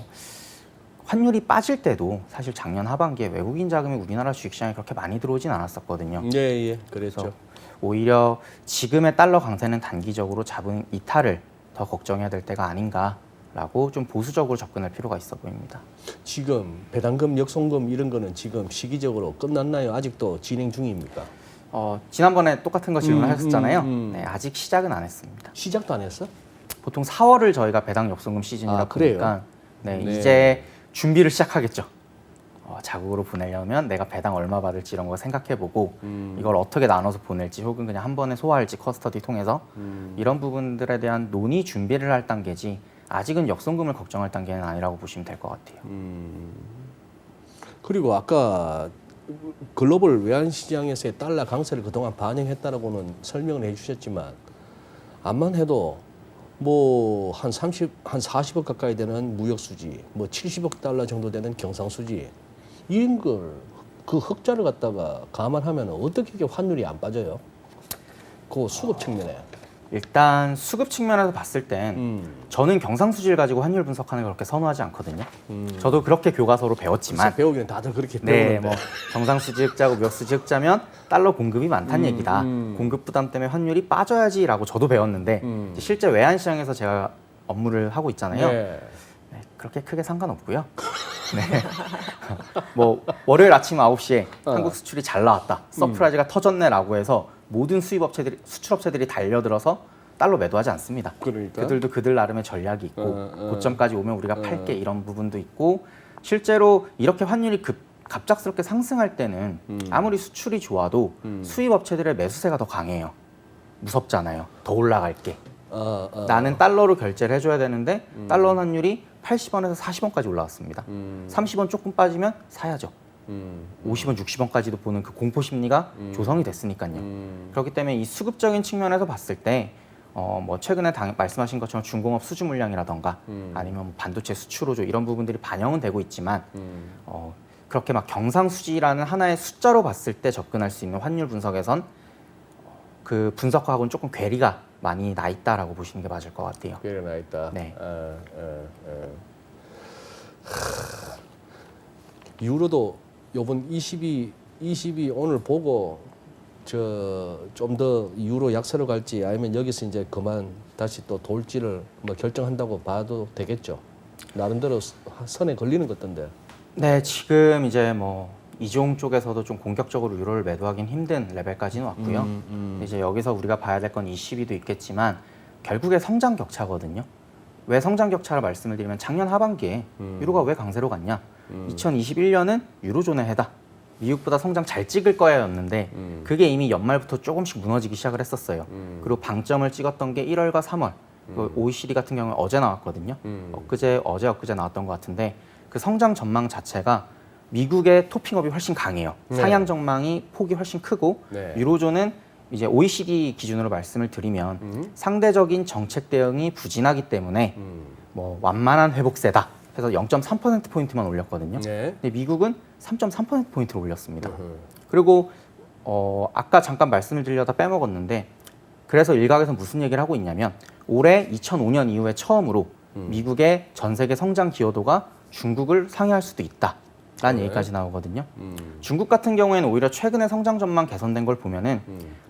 환율이 빠질 때도 사실 작년 하반기에 외국인 자금이 우리나라 주식시장에 그렇게 많이 들어오진 않았었거든요. 예, 그랬죠. 오히려 지금의 달러 강세는 단기적으로 자본 이탈을 더 걱정해야 될 때가 아닌가라고 좀 보수적으로 접근할 필요가 있어 보입니다. 지금 배당금, 역송금 이런 거는 지금 시기적으로 끝났나요? 아직도 진행 중입니까? 지난번에 똑같은 거 질문하셨잖아요. 네, 아직 시작은 안 했습니다. 시작도 안 했어? 보통 4월을 저희가 배당 역송금 시즌이라 보니까 네, 이제 준비를 시작하겠죠. 자국으로 보내려면 내가 배당 얼마 받을지 이런 거 생각해보고 이걸 어떻게 나눠서 보낼지 혹은 그냥 한 번에 소화할지 커스터디 통해서 이런 부분들에 대한 논의 준비를 할 단계지 아직은 역송금을 걱정할 단계는 아니라고 보시면 될 것 같아요. 그리고 아까 글로벌 외환시장에서의 달러 강세를 그동안 반영했다라고는 설명을 해주셨지만 암만 해도 뭐 한 40억 가까이 되는 무역 수지, 뭐 70억 달러 정도 되는 경상 수지 이런 걸 그 흑자를 갖다가 감안하면 어떻게 이렇게 환율이 안 빠져요? 그 수급 측면에. 일단 수급 측면에서 봤을 땐 저는 경상수지를 가지고 환율 분석하는 걸 그렇게 선호하지 않거든요. 저도 그렇게 교과서로 배웠지만 배우기는 다들 그렇게 네, 배우는데. 뭐 경상수지 흑자고 무역수지 흑자면 달러 공급이 많다는 얘기다. 공급 부담 때문에 환율이 빠져야지라고 저도 배웠는데 실제 외환시장에서 제가 업무를 하고 있잖아요. 네. 네, 그렇게 크게 상관없고요. 네. 뭐 월요일 아침 9시에 한국 수출이 잘 나왔다. 서프라이즈가 터졌네라고 해서 모든 수출업체들이 달려들어서 달러 매도하지 않습니다. 그러니까? 그들도 그들 나름의 전략이 있고 고점까지 오면 우리가 팔게 이런 부분도 있고 실제로 이렇게 환율이 갑작스럽게 상승할 때는 아무리 수출이 좋아도 수입업체들의 매수세가 더 강해요. 무섭잖아요. 더 올라갈게. 나는 달러로 결제를 해줘야 되는데 달러 환율이 80원에서 40원까지 올라왔습니다. 30원 조금 빠지면 사야죠. 50원, 60원까지도 보는 그 공포 심리가 조성이 됐으니까요. 그렇기 때문에 이 수급적인 측면에서 봤을 때 뭐 최근에 말씀하신 것처럼 중공업 수주 물량이라던가 아니면 뭐 반도체 수출호조 이런 부분들이 반영은 되고 있지만 그렇게 막 경상수지라는 하나의 숫자로 봤을 때 접근할 수 있는 환율 분석에선 그 분석하고는 조금 괴리가 많이 나 있다라고 보시는 게 맞을 것 같아요. 괴리가 나 있다. 네. 유로도 요번 22 오늘 보고 좀 더 유로 약세로 갈지 아니면 여기서 이제 그만 다시 또 돌지를 뭐 결정한다고 봐도 되겠죠. 나름대로 선에 걸리는 것 같던데. 네, 지금 이제 뭐 이종 쪽에서도 좀 공격적으로 유로를 매도하긴 힘든 레벨까지는 왔고요. 이제 여기서 우리가 봐야 될 건 이 시비도 있겠지만 결국에 성장 격차거든요. 왜 성장 격차를 말씀을 드리면 작년 하반기에 유로가 왜 강세로 갔냐? 2021년은 유로존의 해다. 미국보다 성장 잘 찍을 거야였는데 그게 이미 연말부터 조금씩 무너지기 시작을 했었어요. 그리고 방점을 찍었던 게 1월과 3월. 그 OECD 같은 경우는 어제 나왔거든요. 엊그제 나왔던 것 같은데 그 성장 전망 자체가 미국의 토핑업이 훨씬 강해요. 네. 상향 전망이 폭이 훨씬 크고 네. 유로존은 이제 OECD 기준으로 말씀을 드리면 상대적인 정책 대응이 부진하기 때문에 뭐 완만한 회복세다 해서 0.3%포인트만 올렸거든요. 네. 근데 미국은 3.3%포인트를 올렸습니다. 그리고 아까 잠깐 말씀을 드리려다 빼먹었는데 그래서 일각에서 무슨 얘기를 하고 있냐면 올해 2005년 이후에 처음으로 미국의 전 세계 성장 기여도가 중국을 상회할 수도 있다라는 네. 얘기까지 나오거든요. 중국 같은 경우에는 오히려 최근에 성장 전망 개선된 걸 보면은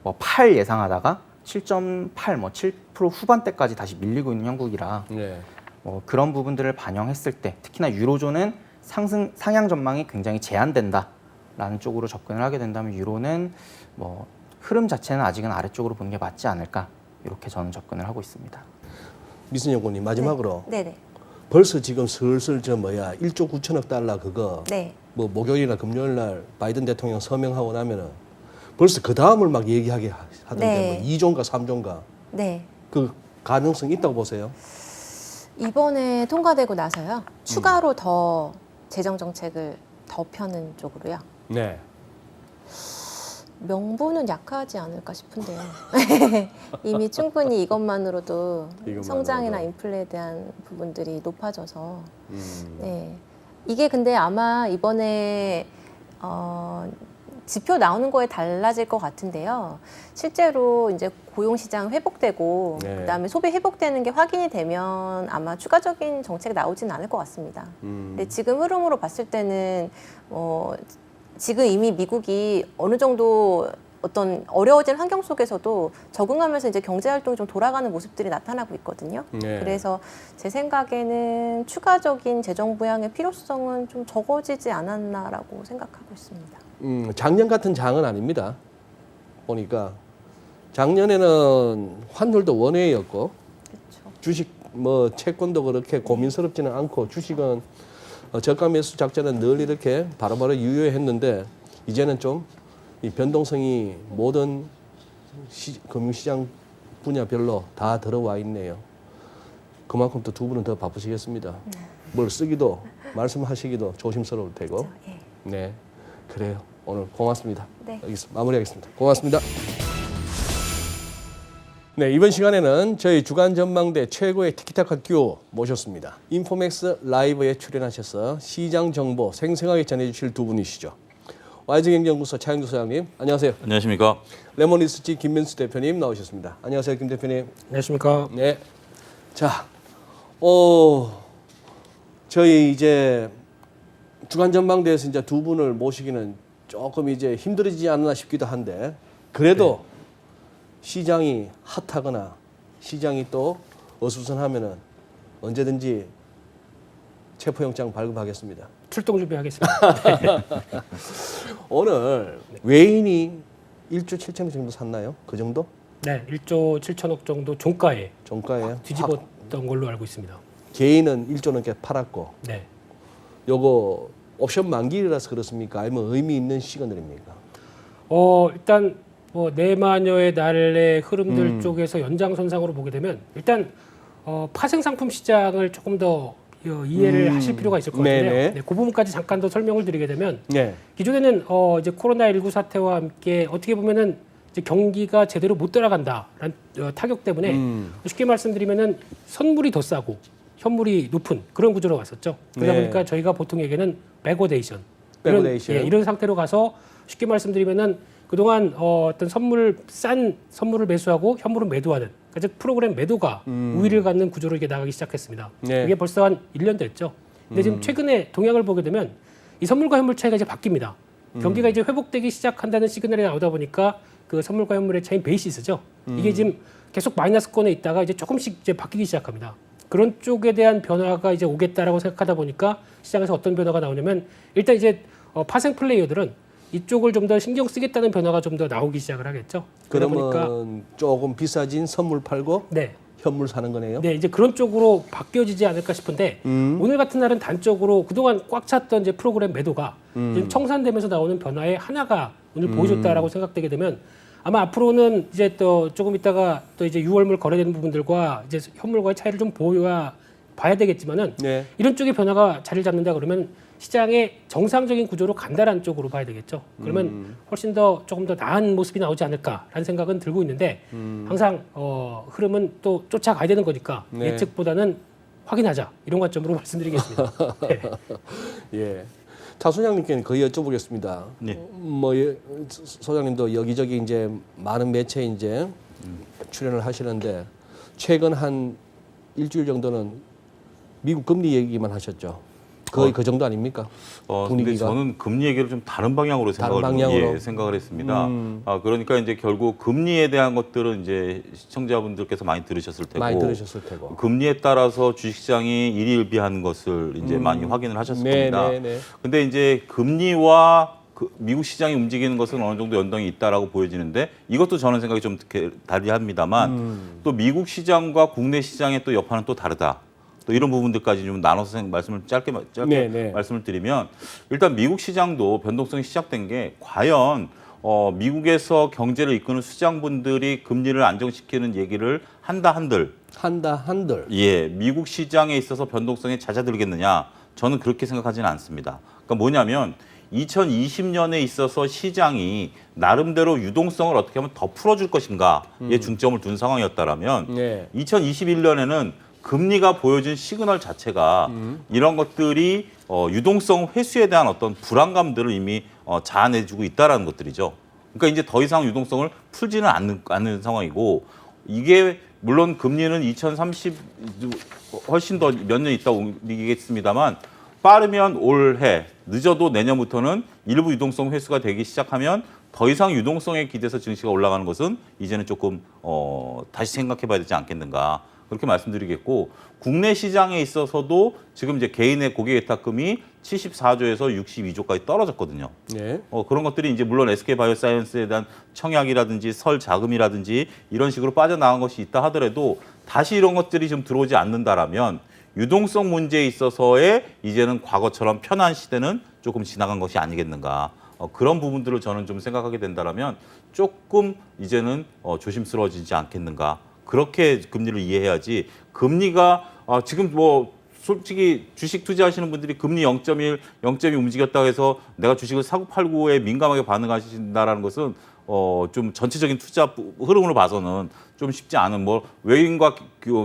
뭐 8 예상하다가 7.8, 뭐 7% 후반대까지 다시 밀리고 있는 형국이라 네. 뭐 그런 부분들을 반영했을 때 특히나 유로존은 상향 전망이 굉장히 제한된다라는 쪽으로 접근을 하게 된다면 유로는 뭐 흐름 자체는 아직은 아래쪽으로 보는 게 맞지 않을까 이렇게 저는 접근을 하고 있습니다. 미순 연구님 마지막으로 네네. 벌써 지금 슬슬 1조 9천억 달러 그거 네. 뭐 목요일이나 금요일 날 바이든 대통령 서명하고 나면은 벌써 그 다음을 막 얘기하게 하던데 네. 뭐 2조인가 3조인가 네. 그 가능성 있다고 보세요? 이번에 통과되고 나서요. 추가로 더 재정 정책을 더 펴는 쪽으로요. 네. 명분은 약하지 않을까 싶은데요. 이미 충분히 이것만으로도 성장이나 인플레에 대한 부분들이 높아져서 네. 이게 근데 아마 이번에 지표 나오는 거에 달라질 것 같은데요. 실제로 이제 고용 시장 회복되고 네. 그다음에 소비 회복되는 게 확인이 되면 아마 추가적인 정책 나오지는 않을 것 같습니다. 근데 지금 흐름으로 봤을 때는 지금 이미 미국이 어느 정도 어떤 어려워진 환경 속에서도 적응하면서 이제 경제 활동이 좀 돌아가는 모습들이 나타나고 있거든요. 네. 그래서 제 생각에는 추가적인 재정 부양의 필요성은 좀 적어지지 않았나라고 생각하고 있습니다. 작년 같은 장은 아닙니다. 보니까 작년에는 환율도 원외였고 그렇죠. 주식 뭐 채권도 그렇게 고민스럽지는 않고 주식은 저가 매수 작전은 늘 이렇게 바로바로 유효했는데 이제는 좀 이 변동성이 모든 금융시장 분야별로 다 들어와 있네요. 그만큼 또 두 분은 더 바쁘시겠습니다. 뭘 쓰기도 말씀하시기도 조심스러울 테고. 그렇죠. 예. 네, 그래요. 오늘 고맙습니다. 네. 여기서 마무리하겠습니다. 고맙습니다. 네, 이번 시간에는 저희 주간 전망대 최고의 티키타카 듀오 모셨습니다. 인포맥스 라이브에 출연하셔서 시장 정보 생생하게 전해주실 두 분이시죠. YG경제연구소 차영규 소장님, 안녕하세요. 안녕하십니까. 레모니스지 김민수 대표님 나오셨습니다. 안녕하세요, 김 대표님. 안녕하십니까. 네. 자, 저희 이제 주간 전망대에서 이제 두 분을 모시기는 조금 이제 힘들어지지 않나 싶기도 한데 그래도 시장이 핫하거나 시장이 또 어수선하면은 언제든지 체포영장 발급하겠습니다. 출동 준비하겠습니다. 오늘 외인이 1조 7천억 정도 샀나요? 그 정도? 네, 1조 7천억 정도 종가에 종가에 뒤집었던 걸로 알고 있습니다. 개인은 1조 넘게 팔았고 네. 요거 옵션 만기라서 그렇습니까? 아니면 의미 있는 시간들입니까? 일단 뭐 내마녀의 날의 흐름들 쪽에서 연장선상으로 보게 되면 일단 파생 상품 시장을 조금 더 이해를 하실 필요가 있을 것 같은데요. 네네. 네, 그 부분까지 잠깐 더 설명을 드리게 되면 네. 기존에는 이제 코로나19 사태와 함께 어떻게 보면은 이제 경기가 제대로 못 돌아간다라는 타격 때문에 쉽게 말씀드리면은 선물이 더 싸고 현물이 높은 그런 구조로 갔었죠. 그러다 네. 보니까 저희가 보통 얘기는 백오데이션. 백오데이션. 이런 상태로 가서 쉽게 말씀드리면은 그동안 어떤 싼 선물을 매수하고 현물을 매도하는 그러니까 즉 프로그램 매도가 우위를 갖는 구조로 이게 나가기 시작했습니다. 네. 이게 벌써 한 1년 됐죠. 근데 지금 최근에 동향을 보게 되면 이 선물과 현물 차이가 이제 바뀝니다. 경기가 이제 회복되기 시작한다는 시그널이 나오다 보니까 그 선물과 현물의 차이인 베이시스죠. 이게 지금 계속 마이너스권에 있다가 이제 조금씩 이제 바뀌기 시작합니다. 그런 쪽에 대한 변화가 이제 오겠다라고 생각하다 보니까 시장에서 어떤 변화가 나오냐면 일단 이제 파생 플레이어들은 이쪽을 좀 더 신경 쓰겠다는 변화가 좀 더 나오기 시작을 하겠죠. 그러다 보니까 그러면 조금 비싸진 선물 팔고 네. 현물 사는 거네요. 네, 이제 그런 쪽으로 바뀌어지지 않을까 싶은데 오늘 같은 날은 단적으로 그동안 꽉 찼던 이제 프로그램 매도가 지금 청산되면서 나오는 변화의 하나가 오늘 보여줬다라고 생각되게 되면 아마 앞으로는 이제 또 조금 있다가 또 이제 6월물 거래되는 부분들과 이제 현물과의 차이를 좀 봐야 되겠지만은 네. 이런 쪽의 변화가 자리를 잡는다 그러면 시장의 정상적인 구조로 간다라는 쪽으로 봐야 되겠죠. 그러면 훨씬 더 조금 더 나은 모습이 나오지 않을까라는 생각은 들고 있는데 항상 흐름은 또 쫓아가야 되는 거니까 네. 예측보다는 확인하자 이런 관점으로 말씀드리겠습니다. 네. 예. 차 소장님께는 거의 여쭤보겠습니다. 네. 뭐 소장님도 여기저기 이제 많은 매체에 이제 출연을 하시는데 최근 한 일주일 정도는 미국 금리 얘기만 하셨죠. 거의 그 정도 아닙니까? 근데 분위기가. 저는 금리 얘기를 좀 다른 방향으로 생각을 했습니다. 그러니까 이제 결국 금리에 대한 것들은 이제 시청자분들께서 많이 들으셨을 테고, 많이 들으셨을 테고. 금리에 따라서 주식시장이 일희일비한 것을 이제 많이 확인을 하셨을 겁니다. 네. 근데 이제 금리와 미국 시장이 움직이는 것은 어느 정도 연동이 있다라고 보여지는데 이것도 저는 생각이 좀 다르합니다만 또 미국 시장과 국내 시장의 또 여파는 또 다르다. 또 이런 부분들까지 좀 나눠서 말씀을 짧게 네. 말씀을 드리면 일단 미국 시장도 변동성이 시작된 게 과연 미국에서 경제를 이끄는 수장분들이 금리를 안정시키는 얘기를 한다 한들 예, 미국 시장에 있어서 변동성이 잦아들겠느냐? 저는 그렇게 생각하지는 않습니다. 그러니까 뭐냐면 2020년에 있어서 시장이 나름대로 유동성을 어떻게 하면 더 풀어줄 것인가에 중점을 둔 상황이었다라면 네. 2021년에는 금리가 보여준 시그널 자체가 이런 것들이 유동성 회수에 대한 어떤 불안감들을 이미 자아내주고 있다라는 것들이죠. 그러니까 이제 더 이상 유동성을 풀지는 않는 상황이고 이게 물론 금리는 2030 훨씬 더 몇 년 있다 옮기겠습니다만 빠르면 올해 늦어도 내년부터는 일부 유동성 회수가 되기 시작하면 더 이상 유동성에 기대서 증시가 올라가는 것은 이제는 조금 다시 생각해봐야 되지 않겠는가. 그렇게 말씀드리겠고 국내 시장에 있어서도 지금 이제 개인의 고객예탁금이 74조에서 62조까지 떨어졌거든요. 네. 그런 것들이 이제 물론 SK바이오사이언스에 대한 청약이라든지 설 자금이라든지 이런 식으로 빠져나간 것이 있다 하더라도 다시 이런 것들이 좀 들어오지 않는다라면 유동성 문제에 있어서의 이제는 과거처럼 편한 시대는 조금 지나간 것이 아니겠는가. 그런 부분들을 저는 좀 생각하게 된다라면 조금 이제는 조심스러워지지 않겠는가. 그렇게 금리를 이해해야지 금리가 지금 뭐 솔직히 주식 투자하시는 분들이 금리 0.1, 0.2 움직였다고 해서 내가 주식을 사고 팔고에 민감하게 반응하신다라는 것은 좀 전체적인 투자 흐름으로 봐서는 좀 쉽지 않은 뭐 외인과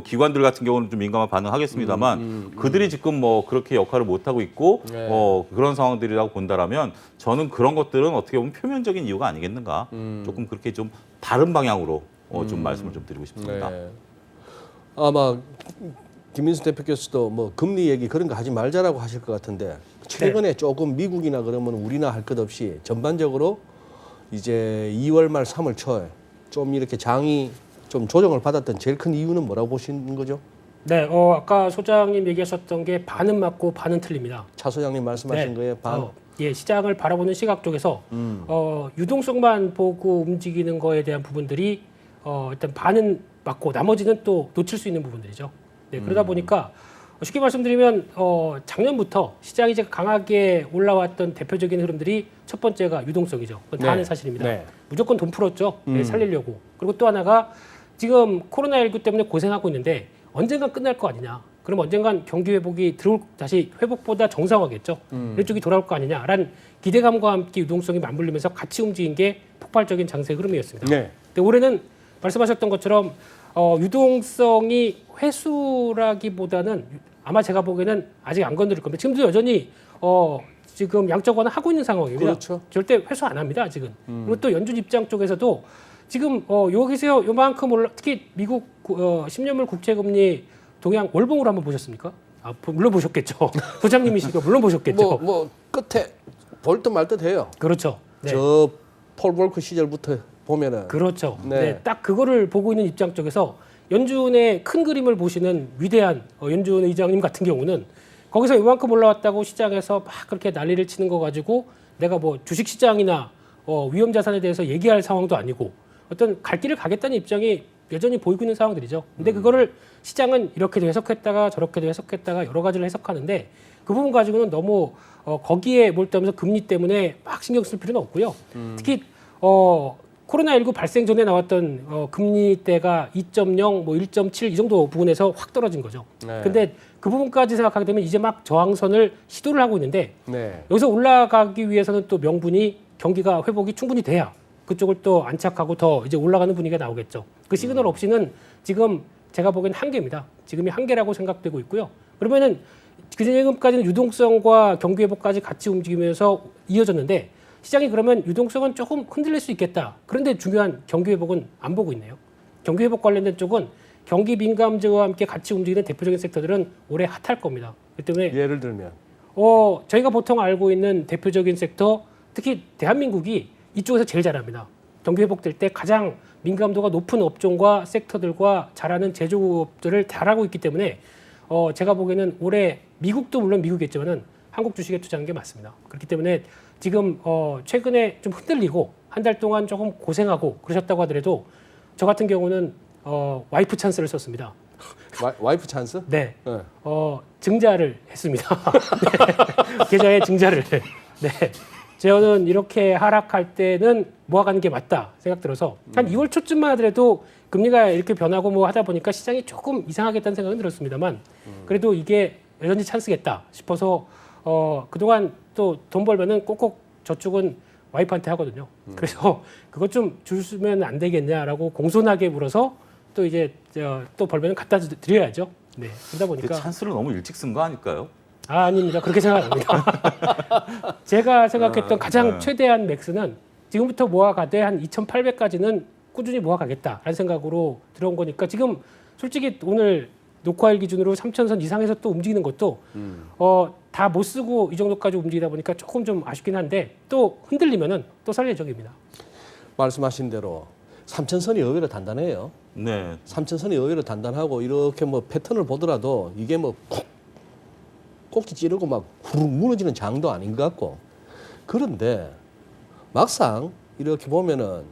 기관들 같은 경우는 좀 민감한 반응하겠습니다만 그들이 지금 뭐 그렇게 역할을 못 하고 있고 네. 그런 상황들이라고 본다라면 저는 그런 것들은 어떻게 보면 표면적인 이유가 아니겠는가 조금 그렇게 좀 다른 방향으로 좀 말씀을 좀 드리고 싶습니다. 네. 아마 김민수 대표께서도 뭐 금리 얘기 그런 거 하지 말자라고 하실 것 같은데 최근에 조금 미국이나 그러면 우리나 할 것 없이 전반적으로 이제 2월 말 3월 초에 좀 이렇게 장이 좀 조정을 받았던 제일 큰 이유는 뭐라고 보시는 거죠? 네, 아까 소장님 얘기하셨던 게 반은 맞고 반은 틀립니다. 차 소장님 말씀하신 거에 반. 예, 시장을 바라보는 시각 쪽에서 유동성만 보고 움직이는 거에 대한 부분들이 일단 반은 맞고 나머지는 또 놓칠 수 있는 부분들이죠. 네, 그러다 보니까 쉽게 말씀드리면 작년부터 시장이 이제 강하게 올라왔던 대표적인 흐름들이 첫 번째가 유동성이죠. 그건 다 네. 아는 사실입니다. 네. 무조건 돈 풀었죠. 네, 살리려고. 그리고 또 하나가 지금 코로나19 때문에 고생하고 있는데 언젠간 끝날 거 아니냐. 그럼 언젠간 경기 회복이 다시 회복보다 정상화겠죠. 이쪽이 돌아올 거 아니냐라는 기대감과 함께 유동성이 맞물리면서 같이 움직인 게 폭발적인 장세 흐름이었습니다. 네. 근데 올해는 말씀하셨던 것처럼 유동성이 회수라기보다는 아마 제가 보기에는 아직 안 건드릴 겁니다. 지금도 여전히 지금 양적 완화 하고 있는 상황입니다. 그렇죠. 절대 회수 안 합니다. 아직은. 그리고 또 연준 입장 쪽에서도 지금 여기서 요만큼 특히 미국 10년물 국채금리 동향 월봉으로 한번 보셨습니까? 물론 보셨겠죠. 소장님이시니까 물론 보셨겠죠. 뭐 끝에 볼 듯 말 듯 해요. 그렇죠. 네. 저 폴 볼크 시절부터 보면은 그렇죠. 네. 네. 딱 그거를 보고 있는 입장 쪽에서 연준의 큰 그림을 보시는 위대한 연준 의장님 같은 경우는 거기서 이만큼 올라왔다고 시장에서 막 그렇게 난리를 치는 거 가지고 내가 뭐 주식 시장이나 위험 자산에 대해서 얘기할 상황도 아니고 어떤 갈 길을 가겠다는 입장이 여전히 보이고 있는 상황들이죠. 근데 그거를 시장은 이렇게도 해석했다가 저렇게도 해석했다가 여러 가지를 해석하는데 그 부분 가지고는 너무 거기에 몰두하면서 금리 때문에 막 신경 쓸 필요는 없고요. 특히 코로나19 발생 전에 나왔던 금리대가 2.0, 뭐 1.7 이 정도 부분에서 확 떨어진 거죠. 네. 근데 그 부분까지 생각하게 되면 이제 막 저항선을 시도를 하고 있는데 네. 여기서 올라가기 위해서는 또 명분이 경기가 회복이 충분히 돼야 그쪽을 또 안착하고 더 이제 올라가는 분위기가 나오겠죠. 그 시그널 없이는 지금 제가 보기엔 한계입니다. 지금이 한계라고 생각되고 있고요. 그러면은 지금까지는 유동성과 경기 회복까지 같이 움직이면서 이어졌는데 시장이 그러면 유동성은 조금 흔들릴 수 있겠다. 그런데 중요한 경기 회복은 안 보고 있네요. 경기 회복 관련된 쪽은 경기 민감제와 함께 같이 움직이는 대표적인 섹터들은 올해 핫할 겁니다. 그렇기 때문에 예를 들면 저희가 보통 알고 있는 대표적인 섹터, 특히 대한민국이 이쪽에서 제일 잘합니다. 경기 회복될 때 가장 민감도가 높은 업종과 섹터들과 잘하는 제조업들을 잘하고 있기 때문에 제가 보기에는 올해 미국도 물론 미국이겠지만은 한국 주식에 투자하는 게 맞습니다. 그렇기 때문에 지금 최근에 좀 흔들리고 한 달 동안 조금 고생하고 그러셨다고 하더라도 저 같은 경우는 와이프 찬스를 썼습니다. 와이프 찬스? 네. 네. 증자를 했습니다. 네. 계좌에 증자를. 네. 저는 이렇게 하락할 때는 모아가는 게 맞다 생각 들어서 한 2월 초쯤만 하더라도 금리가 이렇게 변하고 뭐 하다 보니까 시장이 조금 이상하겠다는 생각은 들었습니다만 그래도 이게 여전히 찬스겠다 싶어서 그동안 또 돈 벌면은 꼭꼭 저축은 와이프한테 하거든요. 그래서 그것 좀 주시면 안 되겠냐라고 공손하게 물어서 또 이제 또 벌면 갖다 드려야죠. 네. 그러다 근데 보니까 찬스를 너무 일찍 쓴 거 아닐까요? 아닙니다. 그렇게 생각 안 합니다. 제가 생각했던 가장 최대한 맥스는 지금부터 모아가되 한 2,800까지는 꾸준히 모아가겠다라는 생각으로 들어온 거니까 지금 솔직히 오늘 녹화일 기준으로 3,000선 이상에서 또 움직이는 것도 다 못 쓰고 이 정도까지 움직이다 보니까 조금 좀 아쉽긴 한데 또 흔들리면은 또 살 예정입니다. 말씀하신 대로 3천선이 의외로 단단해요. 네. 3천선이 의외로 단단하고 이렇게 뭐 패턴을 보더라도 이게 뭐 꼭지 찌르고 막 후룩 무너지는 장도 아닌 것 같고 그런데 막상 이렇게 보면은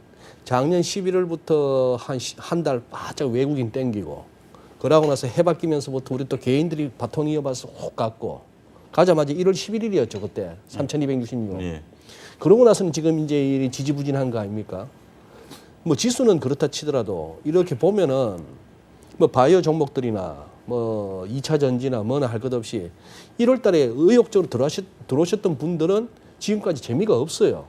작년 11월부터 한 달 바짝 외국인 땡기고 그러고 나서 해바뀌면서부터 우리 또 개인들이 바통 이어봐서 혹 갔고 가자마자 1월 11일이었죠 그때 3,266원. 예. 그러고 나서는 지금 이제 지지부진한 거 아닙니까? 뭐 지수는 그렇다 치더라도 이렇게 보면은 뭐 바이오 종목들이나 뭐 2차 전지나 뭐나 할 것 없이 1월 달에 의욕적으로 들어오셨던 분들은 지금까지 재미가 없어요.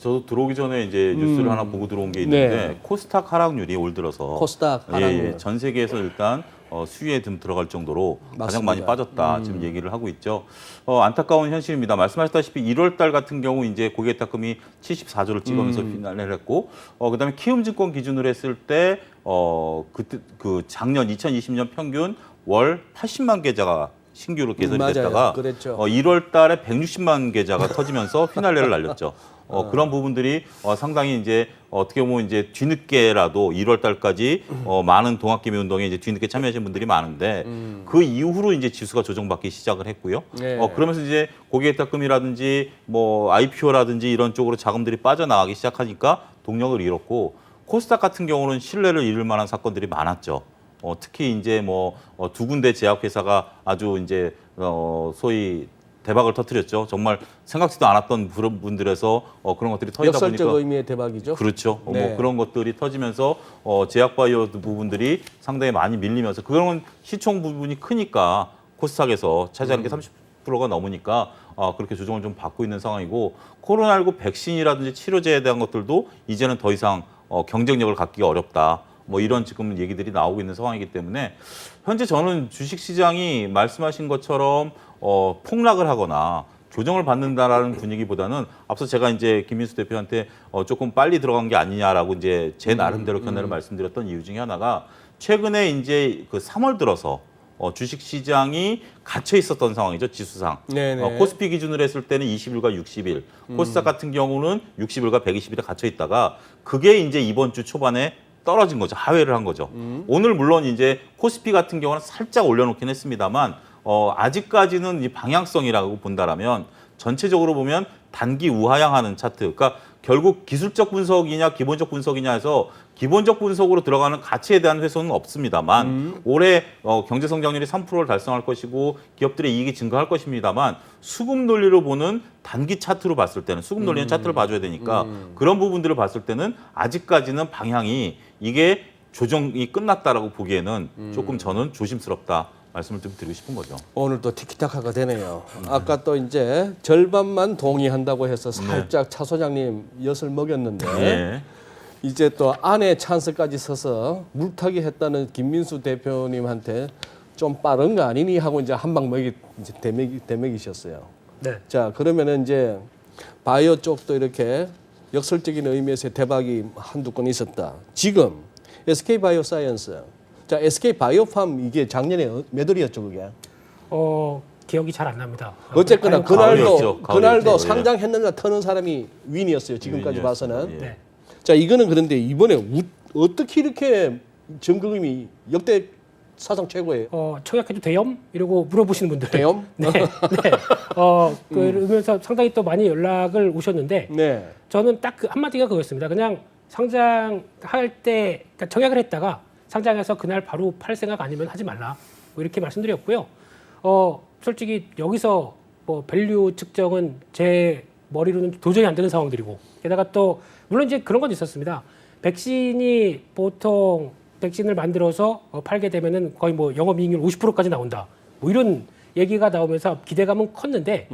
저도 들어오기 전에 이제 뉴스를 하나 보고 들어온 게 있는데 네. 코스닥 하락률이 올 들어서 코스닥 하락률. 전 세계에서 일단 수위에 좀 들어갈 정도로 가장 맞습니다. 많이 빠졌다 지금 얘기를 하고 있죠. 안타까운 현실입니다. 말씀하셨다시피 1월 달 같은 경우 이제 고객탁금이 74조를 찍으면서 피날레를 했고 그다음에 키움증권 기준으로 했을 때 그때 그 작년 2020년 평균 월 80만 계좌가 신규로 개설이 맞아요. 됐다가 그랬죠. 1월 달에 160만 계좌가 터지면서 휘날레를 날렸죠. 그런 부분들이 상당히 이제 어떻게 보면 이제 뒤늦게라도 1월 달까지 많은 동학개미 운동에 이제 뒤늦게 참여하신 분들이 많은데 그 이후로 이제 지수가 조정받기 시작을 했고요. 네. 그러면서 이제 고객탁금이라든지 뭐 IPO라든지 이런 쪽으로 자금들이 빠져나가기 시작하니까 동력을 잃었고 코스닥 같은 경우는 신뢰를 잃을 만한 사건들이 많았죠. 특히 이제 뭐 두 군데 제약회사가 아주 이제 소위 대박을 터뜨렸죠. 정말 생각지도 않았던 그런 분들에서 그런 것들이 터지다 역설적 보니까 의미의 대박이죠. 그렇죠. 네. 뭐 그런 것들이 터지면서 제약바이오 부분들이 상당히 많이 밀리면서 그런 시총 부분이 크니까 코스닥에서 차지하는 게 30%가 넘으니까 그렇게 조정을 좀 받고 있는 상황이고 코로나19 백신이라든지 치료제에 대한 것들도 이제는 더 이상 경쟁력을 갖기가 어렵다. 뭐 이런 지금 얘기들이 나오고 있는 상황이기 때문에 현재 저는 주식시장이 말씀하신 것처럼 폭락을 하거나 조정을 받는다라는 분위기보다는 앞서 제가 이제 김민수 대표한테 조금 빨리 들어간 게 아니냐라고 이제 제 나름대로 견해를 말씀드렸던 이유 중에 하나가 최근에 이제 그 3월 들어서 주식 시장이 갇혀 있었던 상황이죠. 지수상. 네네. 코스피 기준으로 했을 때는 20일과 60일, 코스닥 같은 경우는 60일과 120일에 갇혀 있다가 그게 이제 이번 주 초반에 떨어진 거죠. 하회를 한 거죠. 오늘 물론 이제 코스피 같은 경우는 살짝 올려놓긴 했습니다만 아직까지는 이 방향성이라고 본다라면 전체적으로 보면 단기 우하향하는 차트. 그러니까 결국 기술적 분석이냐 기본적 분석이냐 해서 기본적 분석으로 들어가는 가치에 대한 훼손은 없습니다만 올해 경제 성장률이 3%를 달성할 것이고 기업들의 이익이 증가할 것입니다만 수급 논리로 보는 단기 차트로 봤을 때는 수급 논리는 차트를 봐줘야 되니까 그런 부분들을 봤을 때는 아직까지는 방향이 이게 조정이 끝났다라고 보기에는 조금 저는 조심스럽다. 말씀을 좀 드리고 싶은 거죠. 오늘 또 티키타카가 되네요. 아까 또 이제 절반만 동의한다고 해서 살짝 차 소장님 엿을 먹였는데 네. 이제 또 안에 찬스까지 서서 물타기 했다는 김민수 대표님한테 좀 빠른 거 아니니 하고 이제 한 방 대먹이셨어요. 네. 자, 그러면은 이제 바이오 쪽도 이렇게 역설적인 의미에서 대박이 한두 건 있었다. 지금 SK 바이오사이언스. 자, SK 바이오팜 이게 작년에 몇 월이었죠, 그게? 기억이 잘 안 납니다. 어쨌거나 가을이었죠. 그날도 가을이었죠. 상장했는가 터는 사람이 윈이었어요. 지금까지 윈이었어요. 봐서는. 예. 네. 자, 이거는 그런데 이번에 어떻게 이렇게 점검이 역대 사상 최고예요? 청약해도 돼요? 이러고 물어보시는 분들. 돼요? 네. 네. 그러면서 상당히 또 많이 연락을 오셨는데 네. 저는 딱 그 한마디가 그거였습니다. 그냥 상장할 때 그러니까 청약을 했다가 상장해서 그날 바로 팔 생각 아니면 하지 말라. 뭐 이렇게 말씀드렸고요. 솔직히 여기서 뭐 밸류 측정은 제 머리로는 도저히 안 되는 상황들이고 게다가 또 물론 이제 그런 건 있었습니다. 백신이 보통 백신을 만들어서 팔게 되면은 거의 뭐 영업이익률 50%까지 나온다. 뭐 이런 얘기가 나오면서 기대감은 컸는데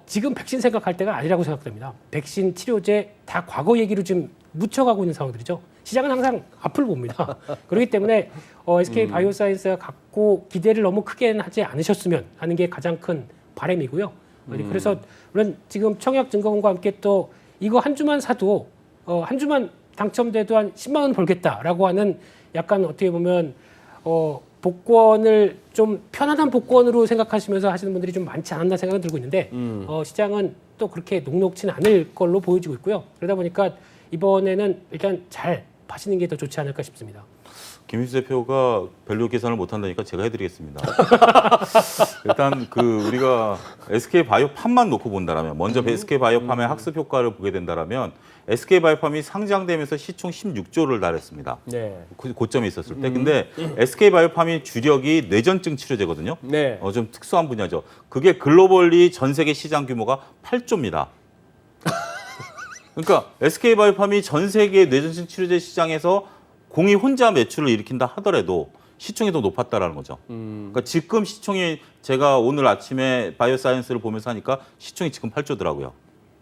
지금 백신 생각할 때가 아니라고 생각됩니다. 백신, 치료제 다 과거 얘기로 지금 묻혀가고 있는 상황들이죠. 시장은 항상 앞을 봅니다. 그렇기 때문에 SK 바이오사이언스가 갖고 기대를 너무 크게 하지 않으셨으면 하는 게 가장 큰 바람이고요. 그래서 물론 지금 청약증거금과 함께 또 이거 한 주만 사도 한 주만 당첨돼도 한 10만 원 벌겠다라고 하는 약간 어떻게 보면 복권을 좀 편안한 복권으로 생각하시면서 하시는 분들이 좀 많지 않았나 생각은 들고 있는데 시장은 또 그렇게 녹록지는 않을 걸로 보여지고 있고요. 그러다 보니까 이번에는 일단 잘 파시는 게 더 좋지 않을까 싶습니다. 김민수 대표가 밸류 계산을 못한다니까 제가 해드리겠습니다. 일단 우리가 SK 바이오팜만 놓고 본다라면 먼저 SK 바이오팜의 학습 효과를 보게 된다라면 SK 바이오팜이 상장되면서 시총 16조를 달했습니다. 네. 고점에 있었을 때. 근데 SK 바이오팜이 주력이 뇌전증 치료제거든요. 네. 좀 특수한 분야죠. 그게 글로벌리 전 세계 시장 규모가 8조입니다. 그러니까 SK 바이오팜이 전 세계 뇌전증 치료제 시장에서 공이 혼자 매출을 일으킨다 하더라도 시총이 더 높았다라는 거죠. 그러니까 지금 시총이 제가 오늘 아침에 바이오사이언스를 보면서 하니까 시총이 지금 8조더라고요.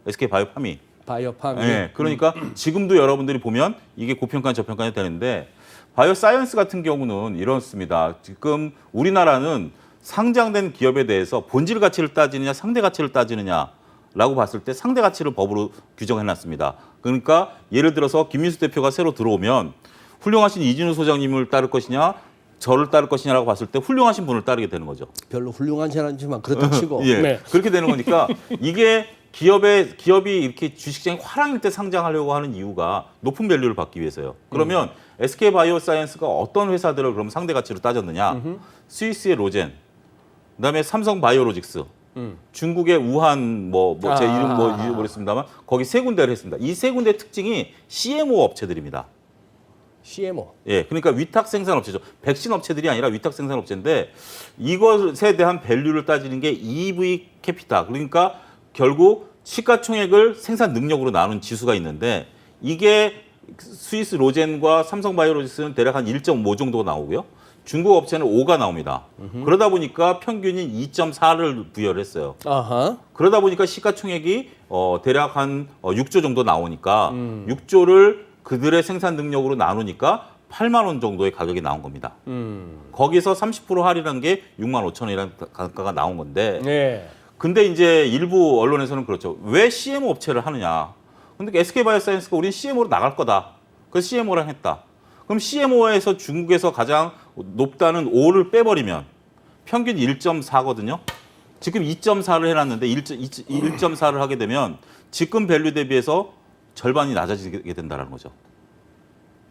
SK 바이오팜이. 바이오팜이. 네, 그러니까 지금도 여러분들이 보면 이게 고평가 저평가가 되는데 바이오사이언스 같은 경우는 이렇습니다. 지금 우리나라는 상장된 기업에 대해서 본질 가치를 따지느냐 상대 가치를 따지느냐라고 봤을 때 상대 가치를 법으로 규정해놨습니다. 그러니까 예를 들어서 김민수 대표가 새로 들어오면 훌륭하신 이진우 소장님을 따를 것이냐 저를 따를 것이냐라고 봤을 때 훌륭하신 분을 따르게 되는 거죠. 별로 훌륭하지 않지만 그렇다 치고. 예, 네. 그렇게 되는 거니까 이게 기업이 이렇게 주식시장이 화랑일 때 상장하려고 하는 이유가 높은 밸류를 받기 위해서요. 그러면 SK 바이오사이언스가 어떤 회사들을 그럼 상대 가치로 따졌느냐? 스위스의 로젠, 그다음에 삼성 바이오로직스, 중국의 우한 제 이름 모르겠습니다만 거기 세 군데를 했습니다. 이 세 군데의 특징이 CMO 업체들입니다. CMO. 예, 그러니까 위탁 생산 업체죠. 백신 업체들이 아니라 위탁 생산 업체인데 이것에 대한 밸류를 따지는 게 EV 캐피타. 그러니까 결국 시가총액을 생산 능력으로 나눈 지수가 있는데 이게 스위스 로젠과 삼성 바이오로직스는 대략 한 1.5 정도가 나오고요. 중국 업체는 5가 나옵니다. 그러다 보니까 평균인 2.4를 부여를 했어요. 아하. 그러다 보니까 시가총액이 대략 한 6조 정도 나오니까 6조를 그들의 생산 능력으로 나누니까 8만 원 정도의 가격이 나온 겁니다. 거기서 30% 할인한 게 6만 5천 원이라는 가격가 나온 건데 네. 근데 이제 일부 언론에서는 그렇죠. 왜 CMO 업체를 하느냐. 근데 SK 바이오사이언스가 우린 CMO로 나갈 거다. 그래서 CMO랑 했다. 그럼 CMO에서 중국에서 가장 높다는 5를 빼버리면 평균 1.4거든요. 지금 2.4를 해놨는데 1.4를 하게 되면 지금 밸류 대비해서 절반이 낮아지게 된다는 거죠.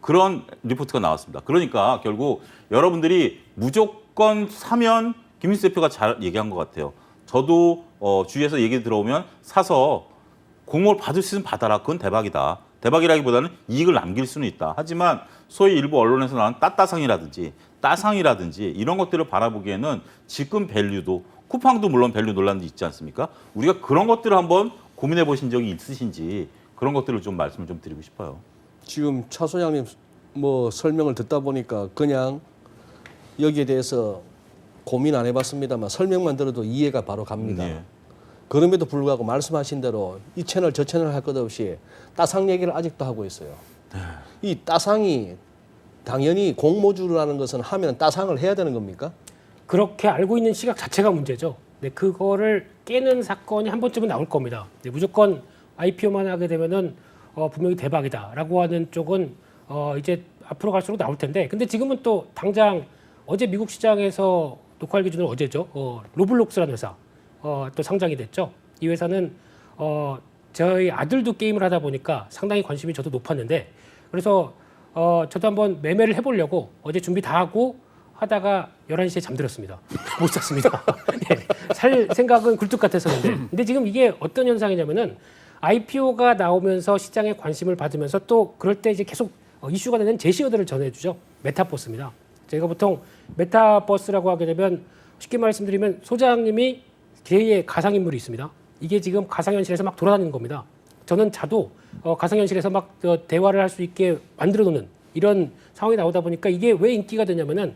그런 리포트가 나왔습니다. 그러니까 결국 여러분들이 무조건 사면 김민수 대표가 잘 얘기한 것 같아요. 저도 주위에서 얘기 들어오면 사서 공모를 받을 수 있으면 받아라. 그건 대박이다. 대박이라기보다는 이익을 남길 수는 있다. 하지만 소위 일부 언론에서 나온 따상이라든지 이런 것들을 바라보기에는 지금 밸류도 쿠팡도 물론 밸류 논란도 있지 않습니까? 우리가 그런 것들을 한번 고민해 보신 적이 있으신지 그런 것들을 좀 말씀을 좀 드리고 싶어요. 지금 차 소장님 뭐 설명을 듣다 보니까 그냥 여기에 대해서 고민 안 해봤습니다만 설명만 들어도 이해가 바로 갑니다. 네. 그럼에도 불구하고 말씀하신 대로 이 채널 저 채널 할 것 없이 따상 얘기를 아직도 하고 있어요. 이 따상이 당연히 공모주라는 것은 하면 따상을 해야 되는 겁니까? 그렇게 알고 있는 시각 자체가 문제죠. 네, 그거를 깨는 사건이 한 번쯤은 나올 겁니다. 네, 무조건 IPO만 하게 되면은 분명히 대박이다라고 하는 쪽은 이제 앞으로 갈수록 나올 텐데, 근데 지금은 또 당장 어제 미국 시장에서 녹화할 기준으로 어제죠. 로블록스라는 회사 또 상장이 됐죠. 이 회사는 저희 아들도 게임을 하다 보니까 상당히 관심이 저도 높았는데, 그래서 저도 한번 매매를 해보려고 어제 준비 다 하고 하다가 11시에 잠들었습니다. 못 샀습니다. 네, 살 생각은 굴뚝 같았었는데. 근데 지금 이게 어떤 현상이냐면은 IPO가 나오면서 시장에 관심을 받으면서 또 그럴 때 이제 계속 이슈가 되는 제시어들을 전해주죠. 메타버스입니다. 저희가 보통 메타버스라고 하게 되면 쉽게 말씀드리면 소장님이 제2의 가상인물이 있습니다. 이게 지금 가상현실에서 막 돌아다니는 겁니다. 저는 자도 가상현실에서 막 대화를 할 수 있게 만들어 놓는 이런 상황이 나오다 보니까 이게 왜 인기가 되냐면은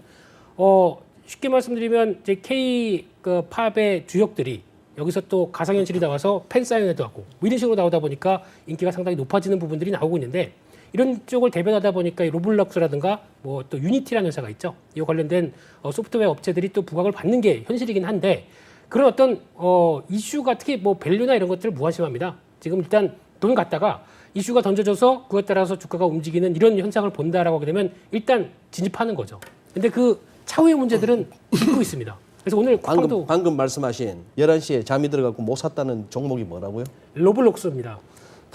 쉽게 말씀드리면 이제 K 팝의 주역들이 여기서 또 가상현실이 나와서 팬 사인회도 하고 뭐 이런 식으로 나오다 보니까 인기가 상당히 높아지는 부분들이 나오고 있는데, 이런 쪽을 대변하다 보니까 이 로블록스라든가 뭐 또 유니티라는 회사가 있죠. 이 관련된 소프트웨어 업체들이 또 부각을 받는 게 현실이긴 한데, 그런 어떤 이슈가 특히 뭐 밸류나 이런 것들을 무관심합니다. 지금 일단 돈 갖다가 이슈가 던져져서 그것에 따라서 주가가 움직이는 이런 현상을 본다라고 하게 되면 일단 진입하는 거죠. 근데 그 차후의 문제들은 있고 있습니다. 그래서 오늘 쿠팡도 방금 말씀하신 11시에 잠이 들어가고 못 샀다는 종목이 뭐라고요? 로블록스입니다.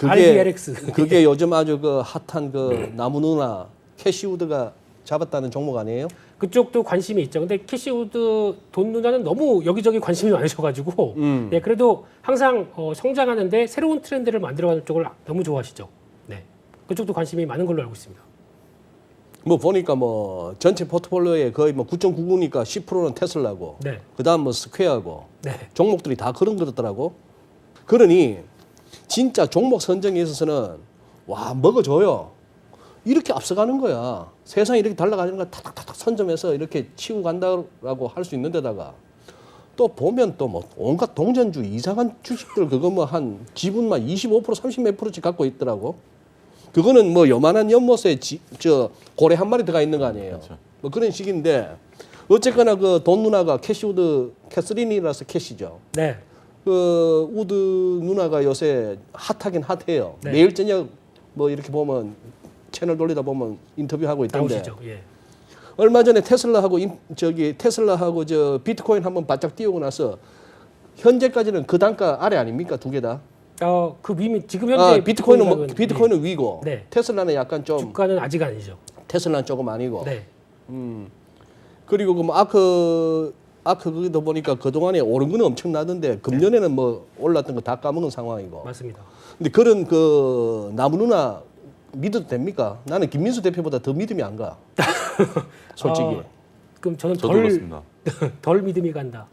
RBLX. 그게 요즘 아주 그 핫한 그 나무 누나 캐시우드가 잡았다는 종목 아니에요? 그쪽도 관심이 있죠. 근데 캐시우드 돈 누나는 너무 여기저기 관심이 많으셔가지고, 네, 그래도 항상 성장하는데 새로운 트렌드를 만들어가는 쪽을 너무 좋아하시죠. 네, 그쪽도 관심이 많은 걸로 알고 있습니다. 뭐 보니까 뭐 전체 포트폴리오에 거의 뭐 9.99니까 10%는 테슬라고, 네. 그다음 뭐 스퀘어고, 네. 종목들이 다 그런 거더라고. 그러니 진짜 종목 선정에 있어서는 와 먹어줘요. 이렇게 앞서가는 거야. 세상이 이렇게 달라가는 걸 탁탁탁탁 선점해서 이렇게 치고 간다라고 할 수 있는 데다가 또 보면 또 뭐 온갖 동전주 이상한 주식들 그거 뭐 한 지분만 25% 30몇 %씩 갖고 있더라고. 그거는 뭐 요만한 연못에 저 고래 한 마리 들어가 있는 거 아니에요. 그렇죠. 뭐 그런 식인데 어쨌거나 그 돈 누나가 캐시우드 캐서린이라서 캐시죠. 네. 그 우드 누나가 요새 핫하긴 핫해요. 네. 매일 저녁 뭐 이렇게 보면 채널 돌리다 보면 인터뷰하고 있던데. 나오시죠. 예. 얼마 전에 테슬라하고 저 비트코인 한번 바짝 띄우고 나서 현재까지는 그 단가 아래 아닙니까? 두 개 다. 그 위미 지금 현재 비트코인은 위고 네. 테슬라는 약간 좀 주가는 아직 아니죠. 테슬라는 조금 아니고. 네. 그리고 그 뭐 아크도 보니까 그 동안에 오른 거는 엄청나던데 금년에는 뭐 올랐던 거 다 까먹은 상황이고. 맞습니다. 근데 그런 그 나무 누나 믿어도 됩니까? 나는 김민수 대표보다 더 믿음이 안 가. 솔직히. 그럼 저는 저도 그렇습니다. 덜 믿음이 간다.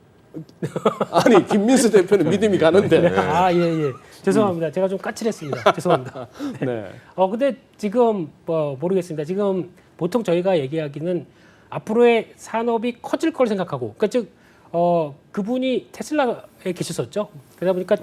아니 김민수 대표는 믿음이 가는데. 예. 죄송합니다. 제가 좀 까칠했습니다. 죄송합니다. 네. 근데 지금 모르겠습니다. 지금 보통 저희가 얘기하기는 앞으로의 산업이 커질 걸 생각하고, 그러니까 즉 그분이 테슬라에 계셨었죠. 그러다 보니까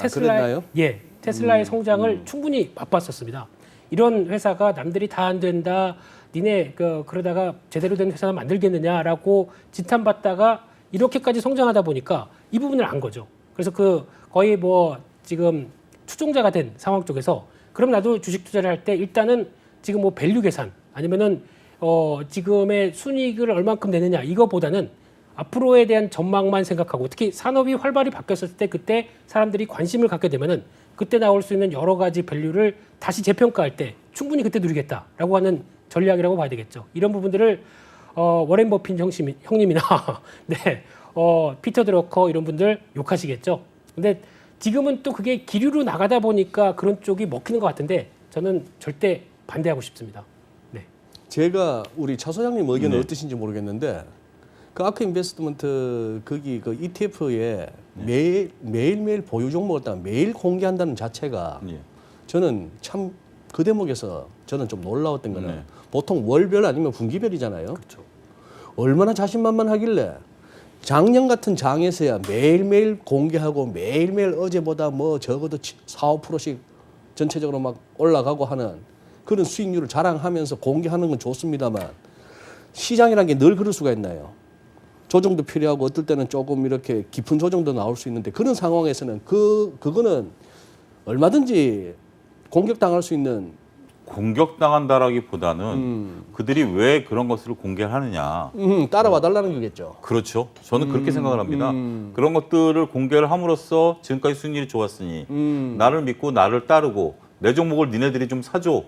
테슬라의 성장을 충분히 맛봤었습니다. 이런 회사가 남들이 다 안 된다, 니네 그러다가 제대로 된 회사를 만들겠느냐라고 지탄받다가 이렇게까지 성장하다 보니까 이 부분을 안 거죠. 그래서 거의 뭐 지금 추종자가 된 상황 쪽에서 그럼 나도 주식 투자를 할 때 일단은 지금 뭐 밸류 계산 아니면은 지금의 순이익을 얼만큼 내느냐 이거보다는 앞으로에 대한 전망만 생각하고 특히 산업이 활발히 바뀌었을 때 그때 사람들이 관심을 갖게 되면은 그때 나올 수 있는 여러 가지 밸류를 다시 재평가할 때 충분히 그때 누리겠다라고 하는 전략이라고 봐야 되겠죠. 이런 부분들을 워렌 버핏 형님이나 네, 피터 드러커 이런 분들 욕하시겠죠. 근데 지금은 또 그게 기류로 나가다 보니까 그런 쪽이 먹히는 것 같은데 저는 절대 반대하고 싶습니다. 네. 제가 우리 차 소장님 의견은 네. 어떠신지 모르겠는데 그 아크 인베스트먼트 거기 그 ETF에 매일매일 보유 종목을 딱 매일 공개한다는 자체가 예. 저는 참 그 대목에서 저는 좀 놀라웠던 거는 네. 보통 월별 아니면 분기별이잖아요. 그렇죠. 얼마나 자신만만하길래 작년 같은 장에서야 매일매일 공개하고 매일매일 어제보다 뭐 적어도 4, 5%씩 전체적으로 막 올라가고 하는 그런 수익률을 자랑하면서 공개하는 건 좋습니다만 시장이라는 게 늘 그럴 수가 있나요? 조정도 필요하고 어떨 때는 조금 이렇게 깊은 조정도 나올 수 있는데 그런 상황에서는 그거는 얼마든지 공격당할 수 있는 공격당한다라기보다는 그들이 왜 그런 것을 공개하느냐. 따라와 달라는 거겠죠. 그렇죠. 저는 그렇게 생각을 합니다. 그런 것들을 공개를 함으로써 지금까지 수익률이 좋았으니 나를 믿고 나를 따르고 내 종목을 니네들이 좀 사줘.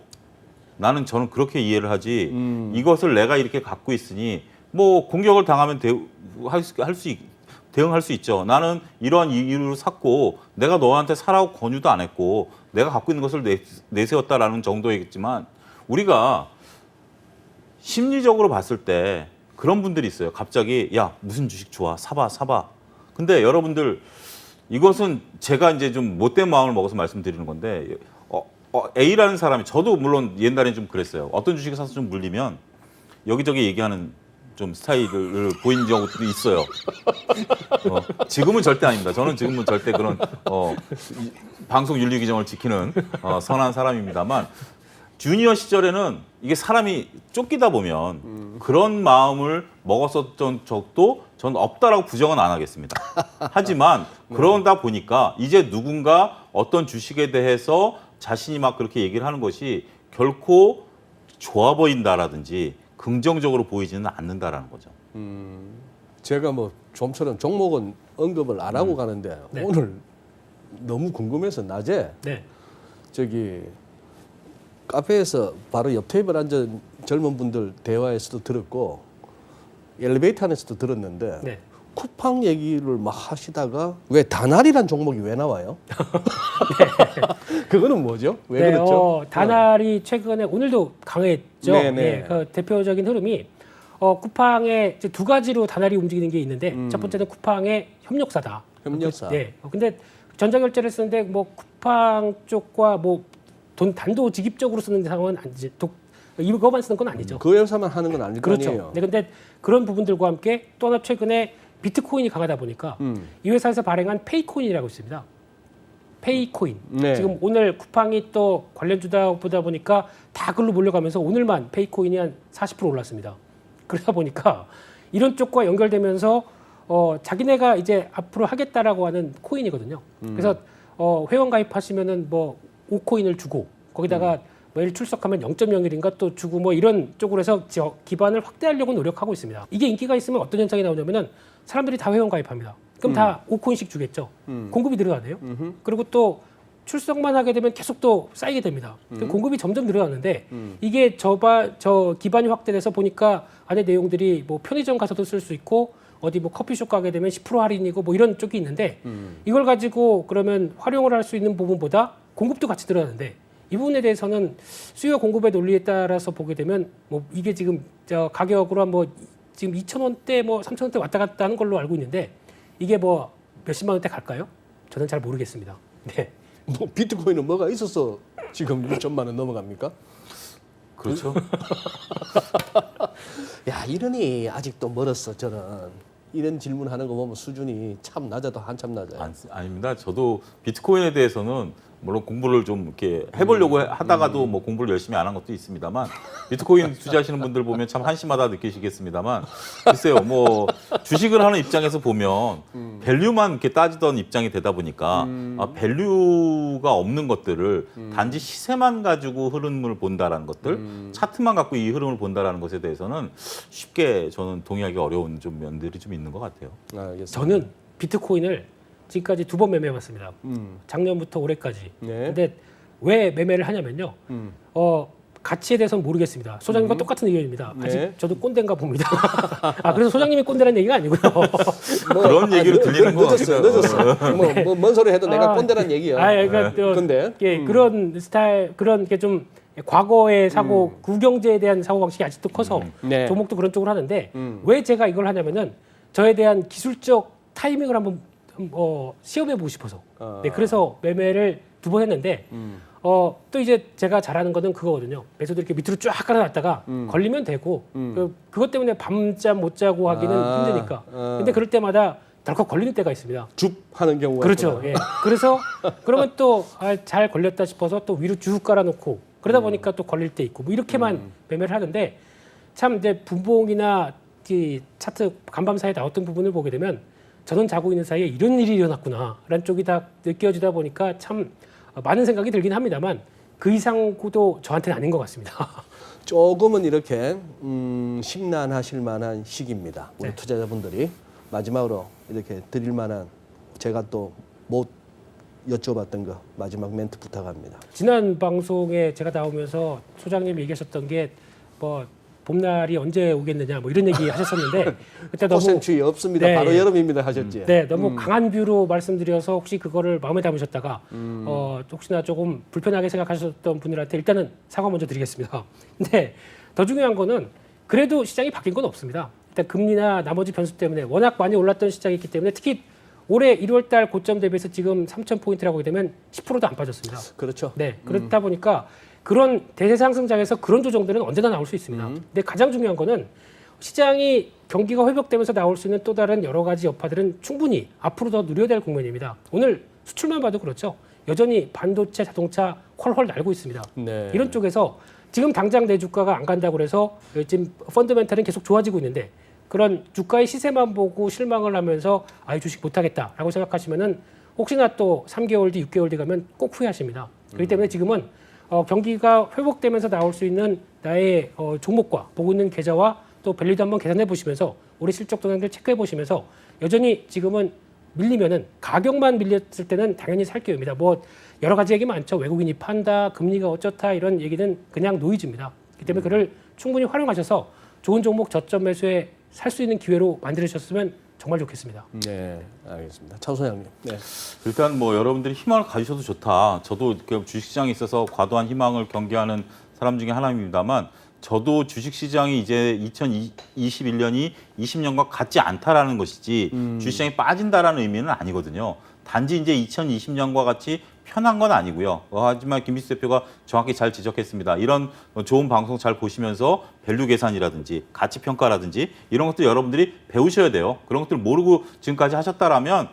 저는 그렇게 이해를 하지. 이것을 내가 이렇게 갖고 있으니 뭐 공격을 당하면 대응할 수 있죠. 나는 이러한 이유로 샀고 내가 너한테 사라고 권유도 안 했고 내가 갖고 있는 것을 내세웠다라는 정도이겠지만 우리가 심리적으로 봤을 때 그런 분들이 있어요. 갑자기 야 무슨 주식 좋아 사봐. 근데 여러분들 이것은 제가 이제 좀 못된 마음을 먹어서 말씀드리는 건데 A라는 사람이 저도 물론 옛날엔 좀 그랬어요. 어떤 주식을 사서 좀 물리면 여기저기 얘기하는 좀 스타일을 보인 경우도 있어요. 지금은 절대 아닙니다. 저는 지금은 절대 그런 방송 윤리 규정을 지키는 선한 사람입니다만 주니어 시절에는 이게 사람이 쫓기다 보면 그런 마음을 먹었었던 적도 저는 없다라고 부정은 안 하겠습니다. 하지만 그러다 보니까 이제 누군가 어떤 주식에 대해서 자신이 막 그렇게 얘기를 하는 것이 결코 좋아 보인다라든지 긍정적으로 보이지는 않는다라는 거죠. 제가 뭐 좀처럼 종목은 언급을 안 하고 가는데 네. 오늘 너무 궁금해서 낮에 네. 저기 카페에서 바로 옆 테이블 앉은 젊은 분들 대화에서도 들었고 엘리베이터 안에서도 들었는데 네. 쿠팡 얘기를 막 하시다가 왜 다날이란 종목이 왜 나와요? 그거는 뭐죠? 왜 네, 그렇죠? 다날이 최근에 오늘도 강했죠. 네, 네. 네, 그 대표적인 흐름이 쿠팡에 이제 두 가지로 다날이 움직이는 게 있는데 첫 번째는 쿠팡의 협력사다. 협력사. 네. 근데 전자결제를 쓰는데 뭐 쿠팡 쪽과 뭐 돈 단도직입적으로 쓰는 상황은 아니지. 이거만 쓰는 건 아니죠. 그 회사만 하는 건 아닐 거 그렇죠. 아니에요. 네, 근데 그런 부분들과 함께 또 하나 최근에 비트코인이 강하다 보니까 이 회사에서 발행한 페이코인이라고 있습니다. 페이코인. 네. 지금 오늘 쿠팡이 또 관련주다 보다 보니까 다 글로 몰려가면서 오늘만 페이코인이 한 40% 올랐습니다. 그러다 보니까 이런 쪽과 연결되면서 자기네가 이제 앞으로 하겠다라고 하는 코인이거든요. 그래서 회원 가입하시면은 뭐 5코인을 주고 거기다가 매일 출석하면 0.01인가 또 주고 뭐 이런 쪽으로 해서 기반을 확대하려고 노력하고 있습니다. 이게 인기가 있으면 어떤 현상이 나오냐면은 사람들이 다 회원 가입합니다. 그럼 다 5코인씩 주겠죠. 공급이 늘어나네요. 그리고 또 출석만 하게 되면 계속 또 쌓이게 됩니다. 공급이 점점 늘어나는데 이게 저 기반이 확대돼서 보니까 안에 내용들이 뭐 편의점 가서도 쓸 수 있고 어디 뭐 커피숍 가게 되면 10% 할인이고 뭐 이런 쪽이 있는데 이걸 가지고 그러면 활용을 할 수 있는 부분보다 공급도 같이 늘어나는데 이 부분에 대해서는 수요 공급의 논리에 따라서 보게 되면 뭐 이게 지금 가격으로 한 뭐 지금 2,000원대 뭐 3,000원대 왔다 갔다 하는 걸로 알고 있는데 이게 뭐 몇십만 원대 갈까요? 저는 잘 모르겠습니다. 네. 뭐 비트코인은 뭐가 있어서 지금 6천만 원 넘어갑니까? 그렇죠. 야 이러니 아직도 멀었어 저는. 이런 질문하는 거 보면 수준이 참 낮아도 한참 낮아요. 아닙니다. 저도 비트코인에 대해서는 물론 공부를 좀 이렇게 해보려고 하다가도 뭐 공부를 열심히 안 한 것도 있습니다만 비트코인 투자하시는 분들 보면 참 한심하다 느끼시겠습니다만 글쎄요 뭐 주식을 하는 입장에서 보면 밸류만 이렇게 따지던 입장이 되다 보니까 밸류가 없는 것들을 단지 시세만 가지고 흐름을 본다라는 것들 차트만 갖고 이 흐름을 본다라는 것에 대해서는 쉽게 저는 동의하기 어려운 좀 면들이 좀 있는 것 같아요. 알겠습니다. 저는 비트코인을 지금까지 2번 매매해봤습니다. 작년부터 올해까지. 네. 근데 왜 매매를 하냐면요. 가치에 대해서는 모르겠습니다. 소장님과 똑같은 의견입니다. 아직 네. 저도 꼰대인가 봅니다. 그래서 소장님이 꼰대라는 얘기가 아니고요. 그런 얘기로 들리는 거 늦었어요. 뭔 소리 해도 내가 꼰대란 얘기야. 그러니까 근데 그런 스타일, 그런 게 좀 과거의 사고, 구경제에 대한 사고 방식이 아직도 커서 네. 종목도 그런 쪽으로 하는데 왜 제가 이걸 하냐면은 저에 대한 기술적 타이밍을 한번 시험해 보고 싶어서. 네, 그래서 매매를 2번 했는데 또 이제 제가 잘하는 거는 그거거든요. 매수들 이렇게 밑으로 쫙 깔아놨다가 걸리면 되고 그것 때문에 밤잠 못 자고 하기는 힘드니까. 근데 그럴 때마다 덜컥 걸리는 때가 있습니다. 줍 하는 경우가 그렇죠. 있구나. 예. 그래서 그러면 또 잘 걸렸다 싶어서 또 위로 쭉 깔아놓고 그러다 보니까 또 걸릴 때 있고 뭐 이렇게만 매매를 하는데 참 이제 분봉이나 이 차트 간밤 사이에 나왔던 부분을 보게 되면 저는 자고 있는 사이에 이런 일이 일어났구나라는 쪽이 다 느껴지다 보니까 참 많은 생각이 들긴 합니다만 그 이상도 저한테는 아닌 것 같습니다. 조금은 이렇게 심란하실 만한 시기입니다. 우리 네. 투자자분들이 마지막으로 이렇게 드릴 만한 제가 또 못 여쭤봤던 거 마지막 멘트 부탁합니다. 지난 방송에 제가 나오면서 소장님이 얘기하셨던 게 뭐 봄날이 언제 오겠느냐 뭐 이런 얘기 하셨었는데 그때 너무 꽃샘추위 없습니다. 네. 바로 여름입니다 하셨지. 네, 너무 강한 뷰로 말씀드려서 혹시 그거를 마음에 담으셨다가 혹시나 조금 불편하게 생각하셨던 분들한테 일단은 사과 먼저 드리겠습니다. 근데 더 중요한 거는 그래도 시장이 바뀐 건 없습니다. 일단 금리나 나머지 변수 때문에 워낙 많이 올랐던 시장이기 때문에 특히 올해 1월 달 고점 대비해서 지금 3,000포인트라고 하게 되면 10%도 안 빠졌습니다. 그렇죠. 네, 그렇다 보니까 그런 대세 상승장에서 그런 조정들은 언제나 나올 수 있습니다. 근데 가장 중요한 거는 시장이 경기가 회복되면서 나올 수 있는 또 다른 여러 가지 여파들은 충분히 앞으로 더 누려야 될 국면입니다. 오늘 수출만 봐도 그렇죠. 여전히 반도체, 자동차 헐헐 날고 있습니다. 네. 이런 쪽에서 지금 당장 내 주가가 안 간다고 해서 지금 펀더멘탈은 계속 좋아지고 있는데 그런 주가의 시세만 보고 실망을 하면서 주식 못하겠다라고 생각하시면은 혹시나 또 3개월 뒤, 6개월 뒤 가면 꼭 후회하십니다. 그렇기 때문에 지금은 경기가 회복되면서 나올 수 있는 나의 종목과 보고 있는 계좌와 또 밸류도 한번 계산해 보시면서 올해 실적 동향들 체크해 보시면서 여전히 지금은 밀리면은 가격만 밀렸을 때는 당연히 살 기회입니다. 뭐 여러 가지 얘기 많죠. 외국인이 판다, 금리가 어쩌다 이런 얘기는 그냥 노이즈입니다. 그렇기 때문에 그를 충분히 활용하셔서 좋은 종목 저점 매수에 살 수 있는 기회로 만들으셨으면 정말 좋겠습니다. 네, 알겠습니다. 차 소장님. 네. 일단 뭐 여러분들이 희망을 가지셔도 좋다. 저도 이렇게 주식시장에 있어서 과도한 희망을 경계하는 사람 중에 하나입니다만 저도 주식시장이 이제 2021년이 20년과 같지 않다라는 것이지 주식시장이 빠진다라는 의미는 아니거든요. 단지 이제 2020년과 같이 편한 건 아니고요. 하지만 김비수 대표가 정확히 잘 지적했습니다. 이런 좋은 방송 잘 보시면서 밸류 계산이라든지 가치 평가라든지 이런 것들 여러분들이 배우셔야 돼요. 그런 것들 모르고 지금까지 하셨다라면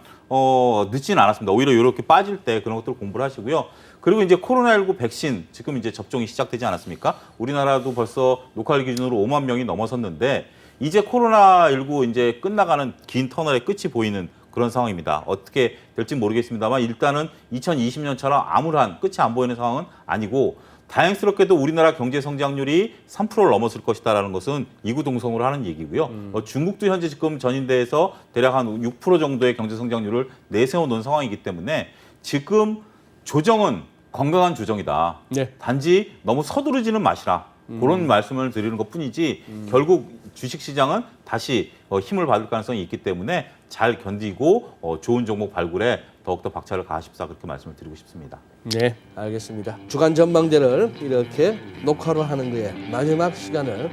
늦지는 않았습니다. 오히려 이렇게 빠질 때 그런 것들 공부를 하시고요. 그리고 이제 코로나19 백신 지금 이제 접종이 시작되지 않았습니까? 우리나라도 벌써 녹화일 기준으로 5만 명이 넘어섰는데 이제 코로나19 이제 끝나가는 긴 터널의 끝이 보이는 그런 상황입니다. 어떻게 될지 모르겠습니다만 일단은 2020년처럼 암울한 끝이 안 보이는 상황은 아니고 다행스럽게도 우리나라 경제 성장률이 3%를 넘었을 것이다라는 것은 이구동성으로 하는 얘기고요. 중국도 현재 지금 전인대에서 대략 한 6% 정도의 경제 성장률을 내세워 놓은 상황이기 때문에 지금 조정은 건강한 조정이다. 네. 단지 너무 서두르지는 마시라. 그런 말씀을 드리는 것뿐이지 결국 주식시장은 다시 힘을 받을 가능성이 있기 때문에 잘 견디고 좋은 종목 발굴에 더욱더 박차를 가하십사 그렇게 말씀을 드리고 싶습니다. 네, 알겠습니다. 주간 전망대를 이렇게 녹화로 하는 거에 마지막 시간을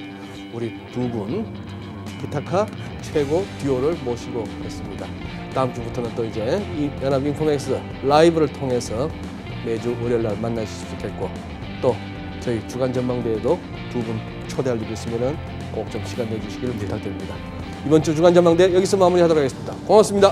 우리 두 분 기타카 최고 듀오를 모시고 했습니다. 다음 주부터는 또 이제 이 연합 인포맥스 라이브를 통해서 매주 월요일 날 만나주시면 좋겠고 또 저희 주간 전망대에도 두 분 초대할 일이 있으면 꼭 좀 시간 내주시기를 부탁드립니다. 이번 주 주간 전망대 여기서 마무리하도록 하겠습니다. 고맙습니다.